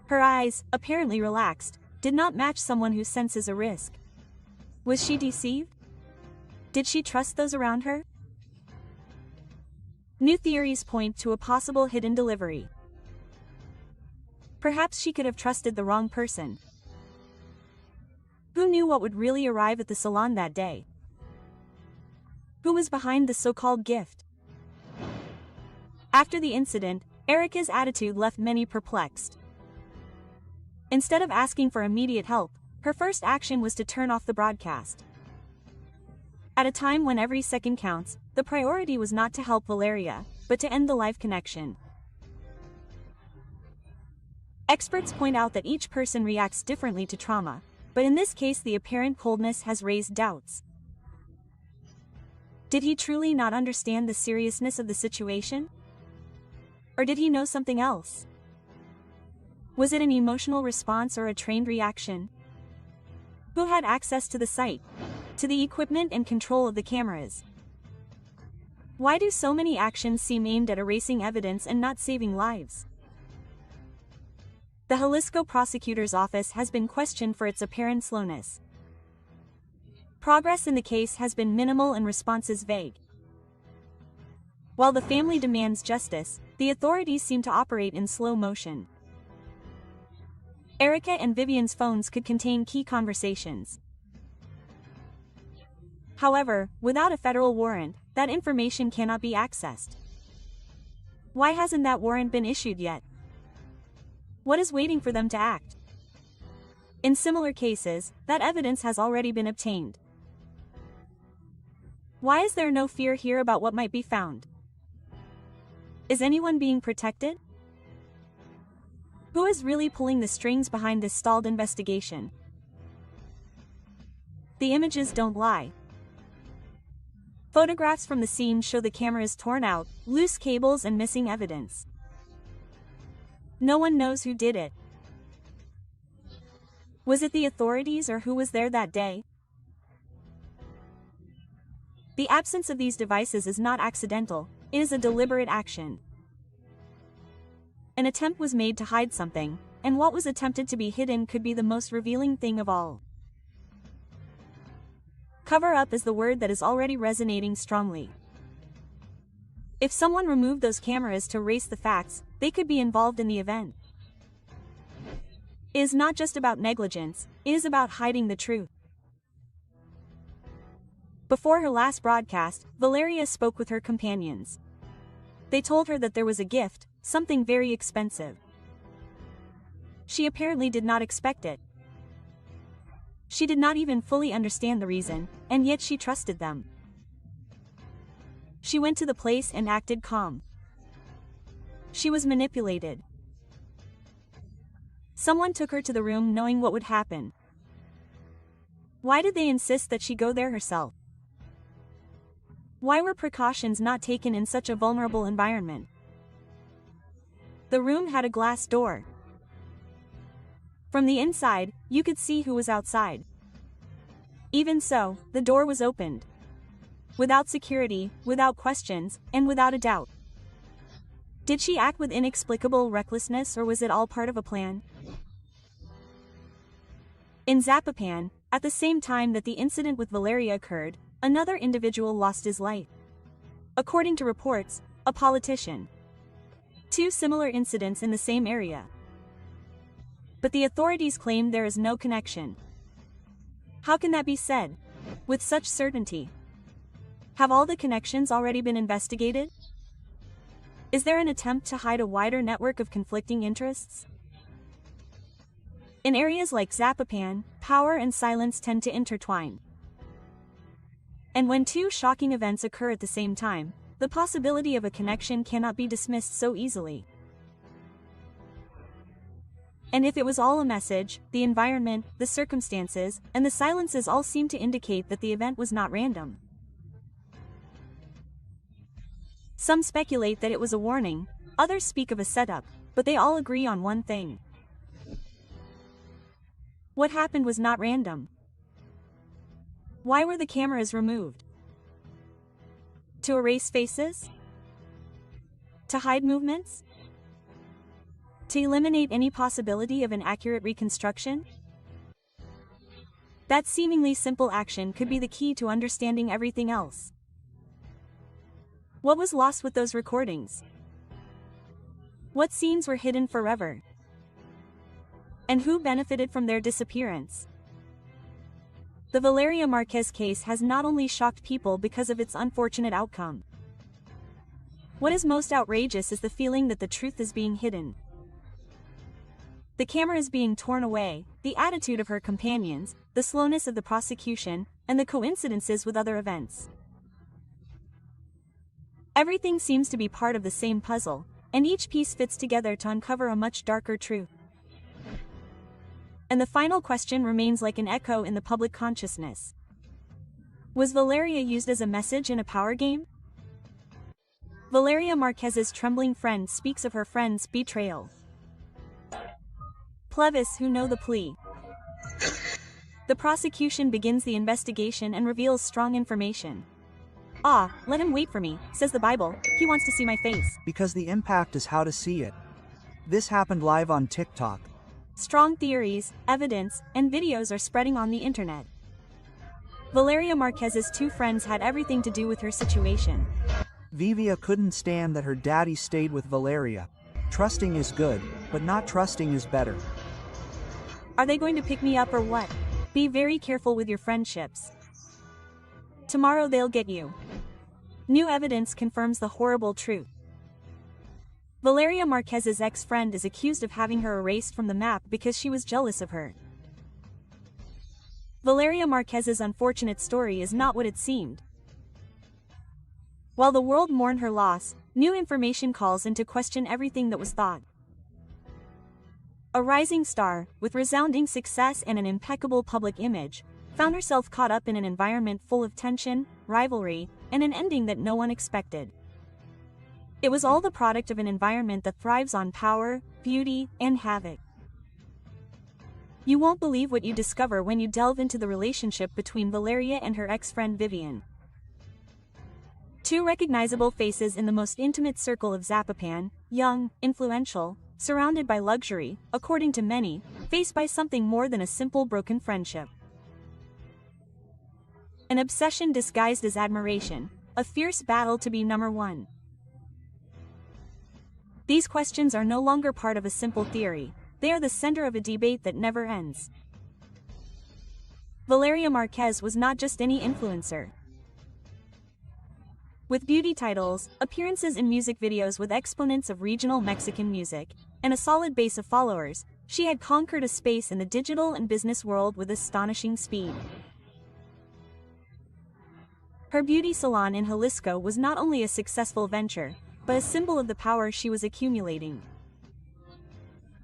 Her eyes, apparently relaxed, did not match someone who senses a risk. Was she deceived? Did she trust those around her? New theories point to a possible hidden delivery. Perhaps she could have trusted the wrong person. Who knew what would really arrive at the salon that day? Who was behind the so-called gift? After the incident, Erica's attitude left many perplexed. Instead of asking for immediate help, her first action was to turn off the broadcast. At a time when every second counts, the priority was not to help Valeria, but to end the live connection. Experts point out that each person reacts differently to trauma, but in this case the apparent coldness has raised doubts. Did he truly not understand the seriousness of the situation? Or did he know something else? Was it an emotional response or a trained reaction? Who had access to the site, to the equipment and control of the cameras? Why do so many actions seem aimed at erasing evidence and not saving lives? The Jalisco prosecutor's office has been questioned for its apparent slowness. Progress in the case has been minimal and responses vague. While the family demands justice, the authorities seem to operate in slow motion. Erica and Vivian's phones could contain key conversations. However, without a federal warrant, that information cannot be accessed. Why hasn't that warrant been issued yet? What is waiting for them to act? In similar cases, that evidence has already been obtained. Why is there no fear here about what might be found? Is anyone being protected? Who is really pulling the strings behind this stalled investigation? The images don't lie. Photographs from the scene show the cameras torn out, loose cables and missing evidence. No one knows who did it. Was it the authorities or who was there that day? The absence of these devices is not accidental, it is a deliberate action. An attempt was made to hide something, and what was attempted to be hidden could be the most revealing thing of all. Cover up is the word that is already resonating strongly. If someone removed those cameras to erase the facts, they could be involved in the event. It is not just about negligence, it is about hiding the truth. Before her last broadcast, Valeria spoke with her companions. They told her that there was a gift, something very expensive. She apparently did not expect it. She did not even fully understand the reason, and yet she trusted them. She went to the place and acted calm. She was manipulated. Someone took her to the room knowing what would happen. Why did they insist that she go there herself? Why were precautions not taken in such a vulnerable environment? The room had a glass door. From the inside, you could see who was outside. Even so, the door was opened. Without security, without questions, and without a doubt. Did she act with inexplicable recklessness or was it all part of a plan? In Zapopan, at the same time that the incident with Valeria occurred, another individual lost his life. According to reports, a politician. Two similar incidents in the same area. But the authorities claim there is no connection. How can that be said with such certainty? Have all the connections already been investigated? Is there an attempt to hide a wider network of conflicting interests? In areas like Zapopan, power and silence tend to intertwine. And when two shocking events occur at the same time, the possibility of a connection cannot be dismissed so easily. And if it was all a message, the environment, the circumstances, and the silences all seem to indicate that the event was not random. Some speculate that it was a warning, others speak of a setup, but they all agree on one thing. What happened was not random. Why were the cameras removed? To erase faces? To hide movements? To eliminate any possibility of an accurate reconstruction? That seemingly simple action could be the key to understanding everything else. What was lost with those recordings? What scenes were hidden forever? And who benefited from their disappearance? The Valeria Márquez case has not only shocked people because of its unfortunate outcome. What is most outrageous is the feeling that the truth is being hidden. The camera is being torn away, the attitude of her companions, the slowness of the prosecution, and the coincidences with other events. Everything seems to be part of the same puzzle, and each piece fits together to uncover a much darker truth. And the final question remains like an echo in the public consciousness. Was Valeria used as a message in a power game? Valeria Márquez's trembling friend speaks of her friend's betrayal. Plebis who know the plea. The prosecution begins the investigation and reveals strong information. "Ah, let him wait for me," says the Bible, "he wants to see my face." Because the impact is how to see it. This happened live on TikTok. Strong theories, evidence, and videos are spreading on the internet. Valeria Márquez's two friends had everything to do with her situation. Vivia couldn't stand that her daddy stayed with Valeria. Trusting is good, but not trusting is better. Are they going to pick me up or what? Be very careful with your friendships. Tomorrow they'll get you. New evidence confirms the horrible truth. Valeria Márquez's ex-friend is accused of having her erased from the map because she was jealous of her. Valeria Márquez's unfortunate story is not what it seemed. While the world mourned her loss, new information calls into question everything that was thought. A rising star, with resounding success and an impeccable public image, found herself caught up in an environment full of tension, rivalry, and an ending that no one expected. It was all the product of an environment that thrives on power, beauty, and havoc. You won't believe what you discover when you delve into the relationship between Valeria and her ex-friend Vivian. Two recognizable faces in the most intimate circle of Zapopan, young, influential, surrounded by luxury, according to many, faced by something more than a simple broken friendship. An obsession disguised as admiration, a fierce battle to be number one. These questions are no longer part of a simple theory, they are the center of a debate that never ends. Valeria Márquez was not just any influencer. With beauty titles, appearances in music videos with exponents of regional Mexican music, and a solid base of followers, she had conquered a space in the digital and business world with astonishing speed. Her beauty salon in Jalisco was not only a successful venture, but a symbol of the power she was accumulating.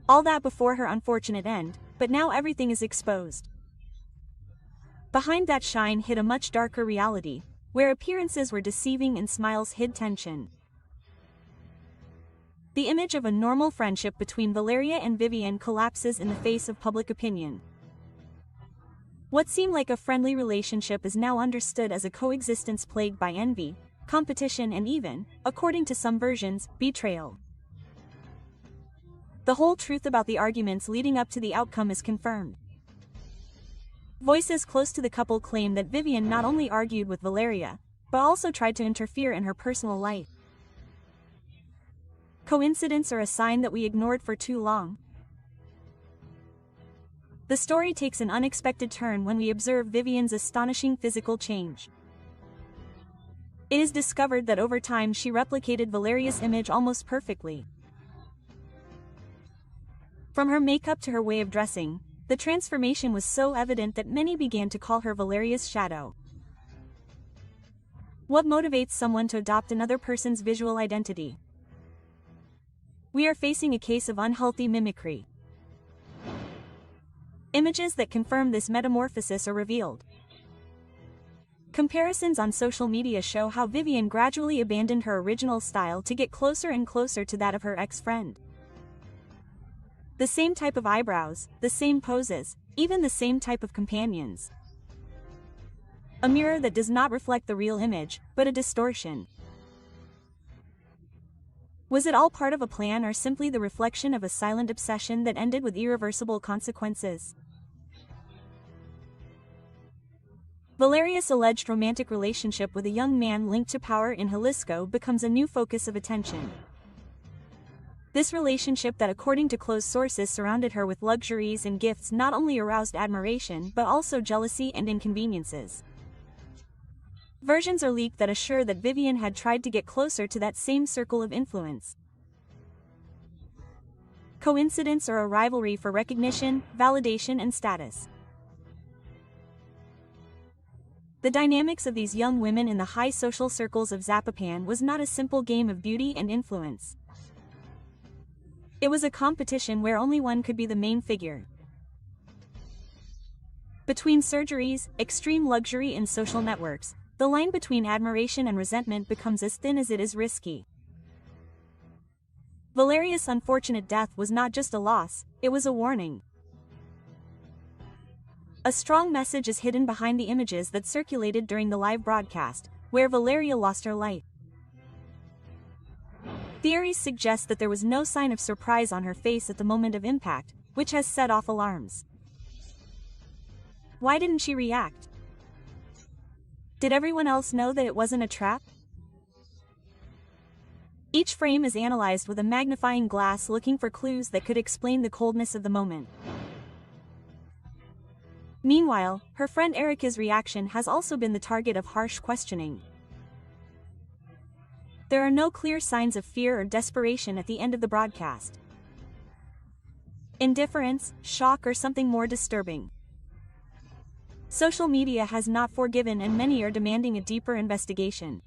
All that before her unfortunate end, but now everything is exposed. Behind that shine hid a much darker reality, where appearances were deceiving and smiles hid tension. The image of a normal friendship between Valeria and Vivian collapses in the face of public opinion. What seemed like a friendly relationship is now understood as a coexistence plagued by envy, competition, and even, according to some versions, betrayal. The whole truth about the arguments leading up to the outcome is confirmed. Voices close to the couple claim that Vivian not only argued with Valeria, but also tried to interfere in her personal life. Coincidence or a sign that we ignored for too long? The story takes an unexpected turn when we observe Vivian's astonishing physical change. It is discovered that over time she replicated Valeria's image almost perfectly. From her makeup to her way of dressing, the transformation was so evident that many began to call her Valeria's shadow. What motivates someone to adopt another person's visual identity? We are facing a case of unhealthy mimicry. Images that confirm this metamorphosis are revealed. Comparisons on social media show how Vivian gradually abandoned her original style to get closer and closer to that of her ex-friend. The same type of eyebrows, the same poses, even the same type of companions. A mirror that does not reflect the real image, but a distortion. Was it all part of a plan or simply the reflection of a silent obsession that ended with irreversible consequences? Valeria's alleged romantic relationship with a young man linked to power in Jalisco becomes a new focus of attention. This relationship that, according to close sources, surrounded her with luxuries and gifts not only aroused admiration but also jealousy and inconveniences. Versions are leaked that assure that Vivian had tried to get closer to that same circle of influence. Coincidence or a rivalry for recognition, validation, and status? The dynamics of these young women in the high social circles of Zapopan was not a simple game of beauty and influence. It was a competition where only one could be the main figure. Between surgeries, extreme luxury, and social networks, the line between admiration and resentment becomes as thin as it is risky. Valeria's unfortunate death was not just a loss, it was a warning. A strong message is hidden behind the images that circulated during the live broadcast, where Valeria lost her life. Theories suggest that there was no sign of surprise on her face at the moment of impact, which has set off alarms. Why didn't she react? Did everyone else know that it wasn't a trap? Each frame is analyzed with a magnifying glass looking for clues that could explain the coldness of the moment. Meanwhile, her friend Erica's reaction has also been the target of harsh questioning. There are no clear signs of fear or desperation at the end of the broadcast. Indifference, shock, or something more disturbing. Social media has not forgiven, and many are demanding a deeper investigation.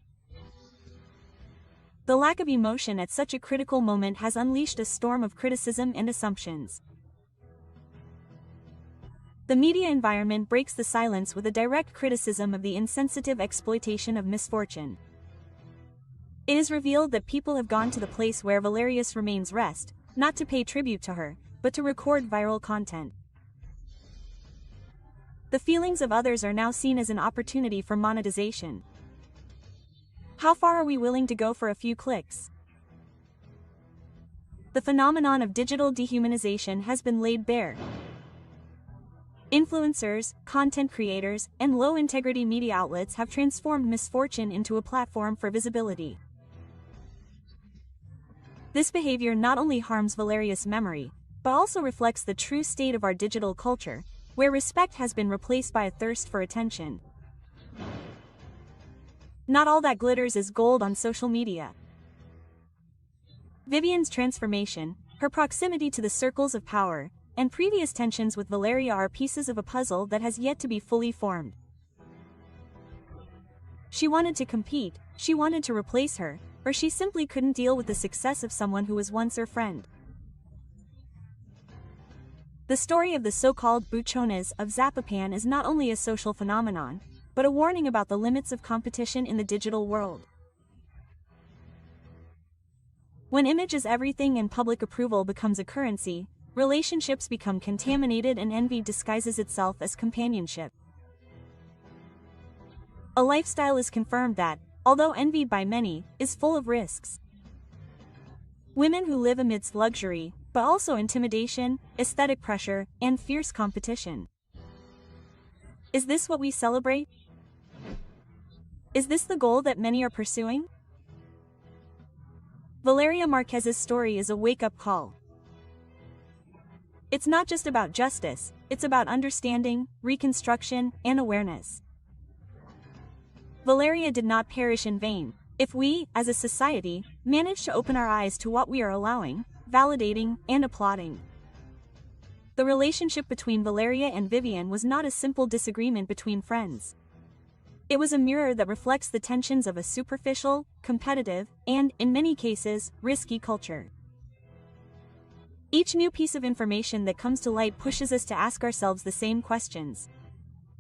The lack of emotion at such a critical moment has unleashed a storm of criticism and assumptions. The media environment breaks the silence with a direct criticism of the insensitive exploitation of misfortune. It is revealed that people have gone to the place where Valeria's remains rest, not to pay tribute to her, but to record viral content. The feelings of others are now seen as an opportunity for monetization. How far are we willing to go for a few clicks? The phenomenon of digital dehumanization has been laid bare. Influencers, content creators, and low-integrity media outlets have transformed misfortune into a platform for visibility. This behavior not only harms Valeria's memory, but also reflects the true state of our digital culture, where respect has been replaced by a thirst for attention. Not all that glitters is gold on social media. Vivian's transformation, her proximity to the circles of power, and previous tensions with Valeria are pieces of a puzzle that has yet to be fully formed. She wanted to compete, she wanted to replace her, or she simply couldn't deal with the success of someone who was once her friend. The story of the so-called buchones of Zapopan is not only a social phenomenon, but a warning about the limits of competition in the digital world. When image is everything and public approval becomes a currency, relationships become contaminated and envy disguises itself as companionship. A lifestyle is confirmed that, although envied by many, is full of risks. Women who live amidst luxury, but also intimidation, aesthetic pressure, and fierce competition. Is this what we celebrate? Is this the goal that many are pursuing? Valeria Márquez's story is a wake-up call. It's not just about justice, it's about understanding, reconstruction, and awareness. Valeria did not perish in vain. If we, as a society, manage to open our eyes to what we are allowing, validating, and applauding. The relationship between Valeria and Vivian was not a simple disagreement between friends. It was a mirror that reflects the tensions of a superficial, competitive, and, in many cases, risky culture. Each new piece of information that comes to light pushes us to ask ourselves the same questions.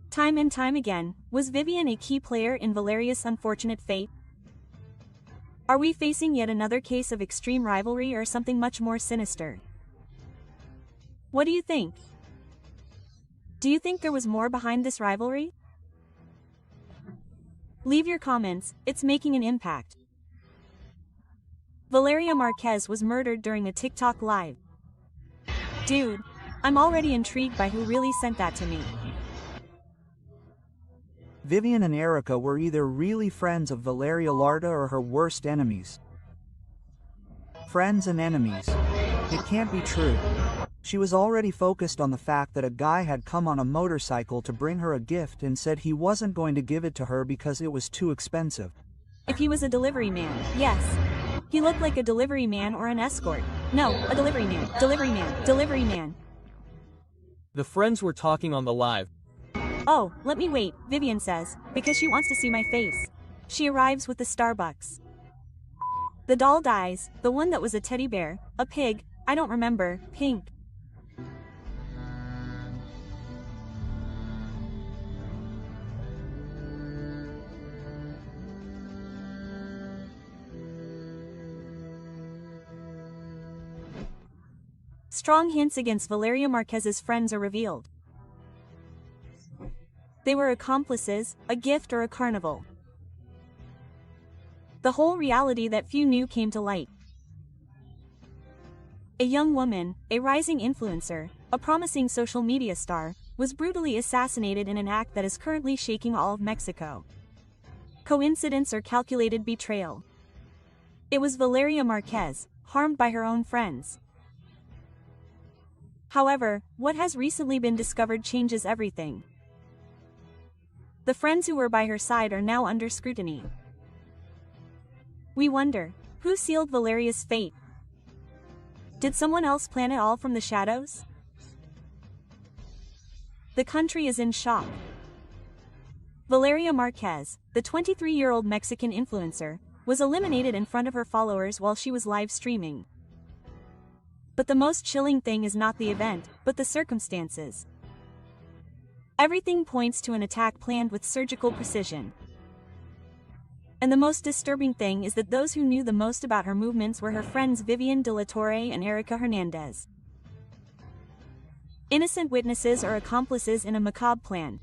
Time and time again, was Vivian a key player in Valeria's unfortunate fate? Are we facing yet another case of extreme rivalry or something much more sinister? What do you think? Do you think there was more behind this rivalry? Leave your comments, it's making an impact. Valeria Márquez was murdered during a TikTok live. Dude, I'm already intrigued by who really sent that to me. Vivian and Erica were either really friends of Valeria Larda or her worst enemies. Friends and enemies. It can't be true. She was already focused on the fact that a guy had come on a motorcycle to bring her a gift and said he wasn't going to give it to her because it was too expensive. If he was a delivery man, yes. He looked like a delivery man or an escort. No, a delivery man, delivery man, delivery man. The friends were talking on the live. Oh, let me wait, Vivian says, because she wants to see my face. She arrives with the Starbucks. The doll dies, the one that was a teddy bear, a pig, I don't remember, pink. Strong hints against Valeria Márquez's friends are revealed. They were accomplices, a gift or a carnival. The whole reality that few knew came to light. A young woman, a rising influencer, a promising social media star, was brutally assassinated in an act that is currently shaking all of Mexico. Coincidence or calculated betrayal? It was Valeria Márquez, harmed by her own friends. However, what has recently been discovered changes everything. The friends who were by her side are now under scrutiny. We wonder, who sealed Valeria's fate? Did someone else plan it all from the shadows? The country is in shock. Valeria Márquez, the 23-year-old Mexican influencer, was eliminated in front of her followers while she was live streaming. But the most chilling thing is not the event, but the circumstances. Everything points to an attack planned with surgical precision. And the most disturbing thing is that those who knew the most about her movements were her friends Vivian de la Torre and Erica Hernandez. Innocent witnesses or accomplices in a macabre plan.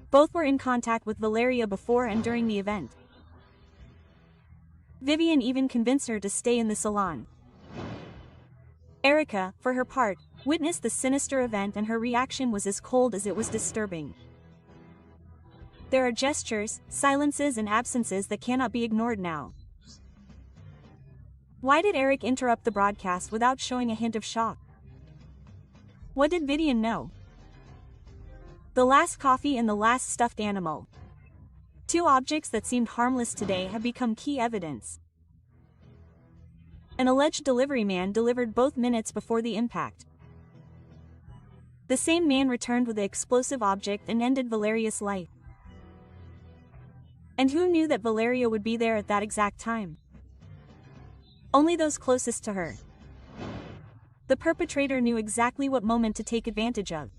Both were in contact with Valeria before and during the event. Vivian even convinced her to stay in the salon. Erica, for her part, witnessed the sinister event and her reaction was as cold as it was disturbing. There are gestures, silences and absences that cannot be ignored now. Why did Eric interrupt the broadcast without showing a hint of shock? What did Vivian know? The last coffee and the last stuffed animal. Two objects that seemed harmless today have become key evidence. An alleged delivery man delivered both minutes before the impact. The same man returned with the explosive object and ended Valeria's life. And who knew that Valeria would be there at that exact time? Only those closest to her. The perpetrator knew exactly what moment to take advantage of.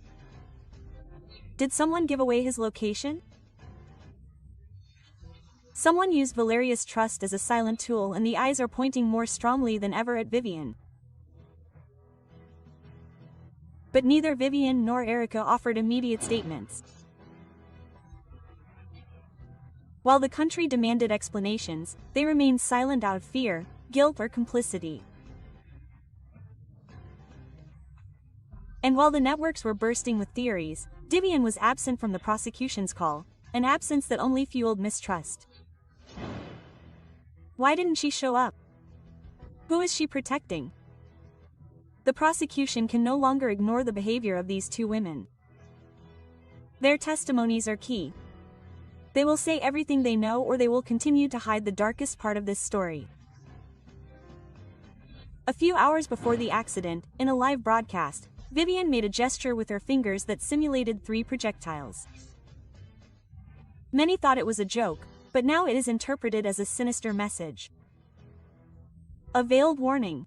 Did someone give away his location? Someone used Valeria's trust as a silent tool and the eyes are pointing more strongly than ever at Vivian. But neither Vivian nor Erica offered immediate statements. While the country demanded explanations, they remained silent out of fear, guilt or complicity. And while the networks were bursting with theories, Vivian was absent from the prosecution's call, an absence that only fueled mistrust. Why didn't she show up? Who is she protecting? The prosecution can no longer ignore the behavior of these two women. Their testimonies are key. They will say everything they know, or they will continue to hide the darkest part of this story. A few hours before the accident, in a live broadcast, Vivian made a gesture with her fingers that simulated 3 projectiles. Many thought it was a joke, but now it is interpreted as a sinister message. A veiled warning.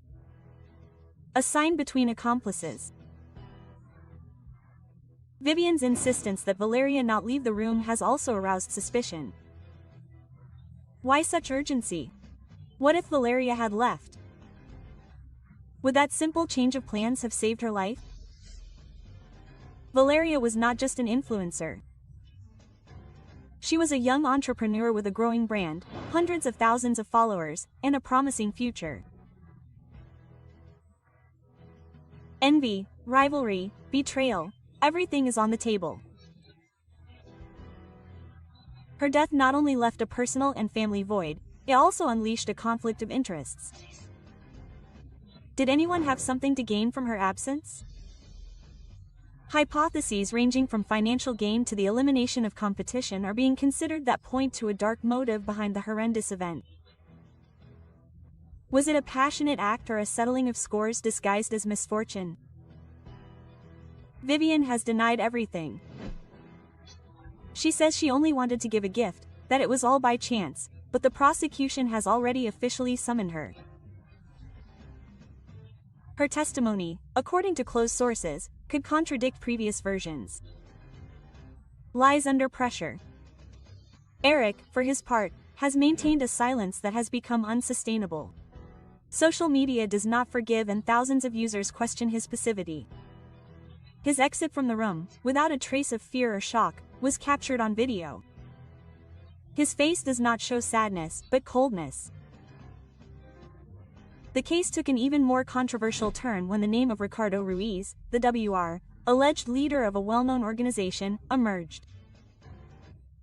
A sign between accomplices. Vivian's insistence that Valeria not leave the room has also aroused suspicion. Why such urgency? What if Valeria had left? Would that simple change of plans have saved her life? Valeria was not just an influencer. She was a young entrepreneur with a growing brand, hundreds of thousands of followers, and a promising future. Envy, rivalry, betrayal, everything is on the table. Her death not only left a personal and family void, it also unleashed a conflict of interests. Did anyone have something to gain from her absence? Hypotheses ranging from financial gain to the elimination of competition are being considered that point to a dark motive behind the horrendous event. Was it a passionate act or a settling of scores disguised as misfortune? Vivian has denied everything. She says she only wanted to give a gift, that it was all by chance, but the prosecution has already officially summoned her. Her testimony, according to close sources, could contradict previous versions. Lies under pressure. Eric, for his part, has maintained a silence that has become unsustainable. Social media does not forgive, and thousands of users question his passivity. His exit from the room, without a trace of fear or shock, was captured on video. His face does not show sadness, but coldness. The case took an even more controversial turn when the name of Ricardo Ruiz, the WR, alleged leader of a well-known organization, emerged.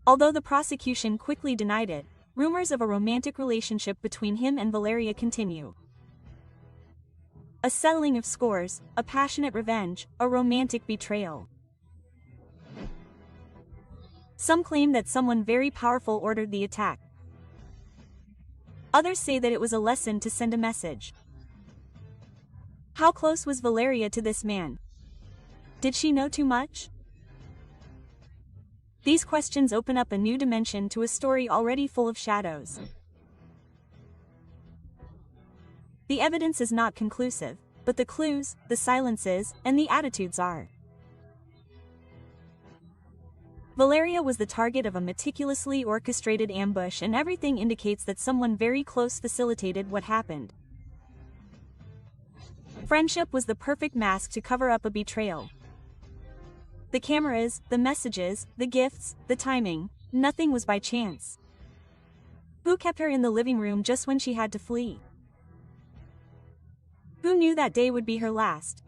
Although the prosecution quickly denied it, rumors of a romantic relationship between him and Valeria continue. A settling of scores, a passionate revenge, a romantic betrayal. Some claim that someone very powerful ordered the attack. Others say that it was a lesson to send a message. How close was Valeria to this man? Did she know too much? These questions open up a new dimension to a story already full of shadows. The evidence is not conclusive, but the clues, the silences, and the attitudes are. Valeria was the target of a meticulously orchestrated ambush, and everything indicates that someone very close facilitated what happened. Friendship was the perfect mask to cover up a betrayal. The cameras, the messages, the gifts, the timing, nothing was by chance. Who kept her in the living room just when she had to flee? Who knew that day would be her last?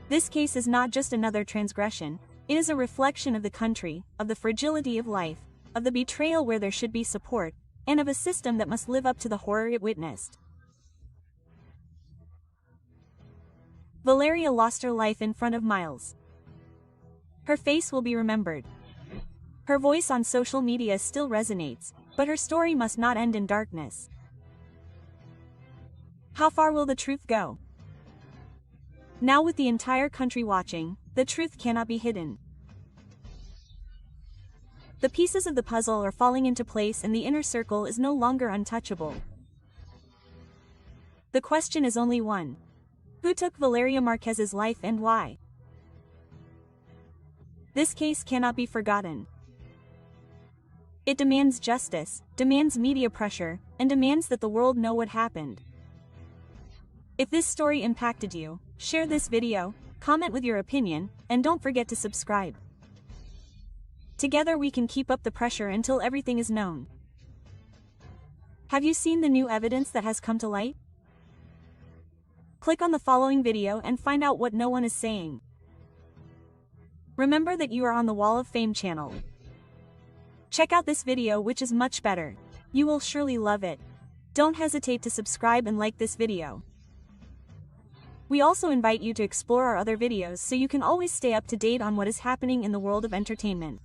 This case is not just another transgression, it is a reflection of the country, of the fragility of life, of the betrayal where there should be support, and of a system that must live up to the horror it witnessed. Valeria lost her life in front of Miles. Her face will be remembered. Her voice on social media still resonates, but her story must not end in darkness. How far will the truth go? Now, with the entire country watching, the truth cannot be hidden. The pieces of the puzzle are falling into place, and the inner circle is no longer untouchable. The question is only one. Who took Valeria Márquez's life and why? This case cannot be forgotten. It demands justice, demands media pressure, and demands that the world know what happened. If this story impacted you, share this video, comment with your opinion, and don't forget to subscribe. Together we can keep up the pressure until everything is known. Have you seen the new evidence that has come to light? Click on the following video and find out what no one is saying. Remember that you are on the Wall of Fame channel. Check out this video, which is much better. You will surely love it. Don't hesitate to subscribe and like this video. We also invite you to explore our other videos so you can always stay up to date on what is happening in the world of entertainment.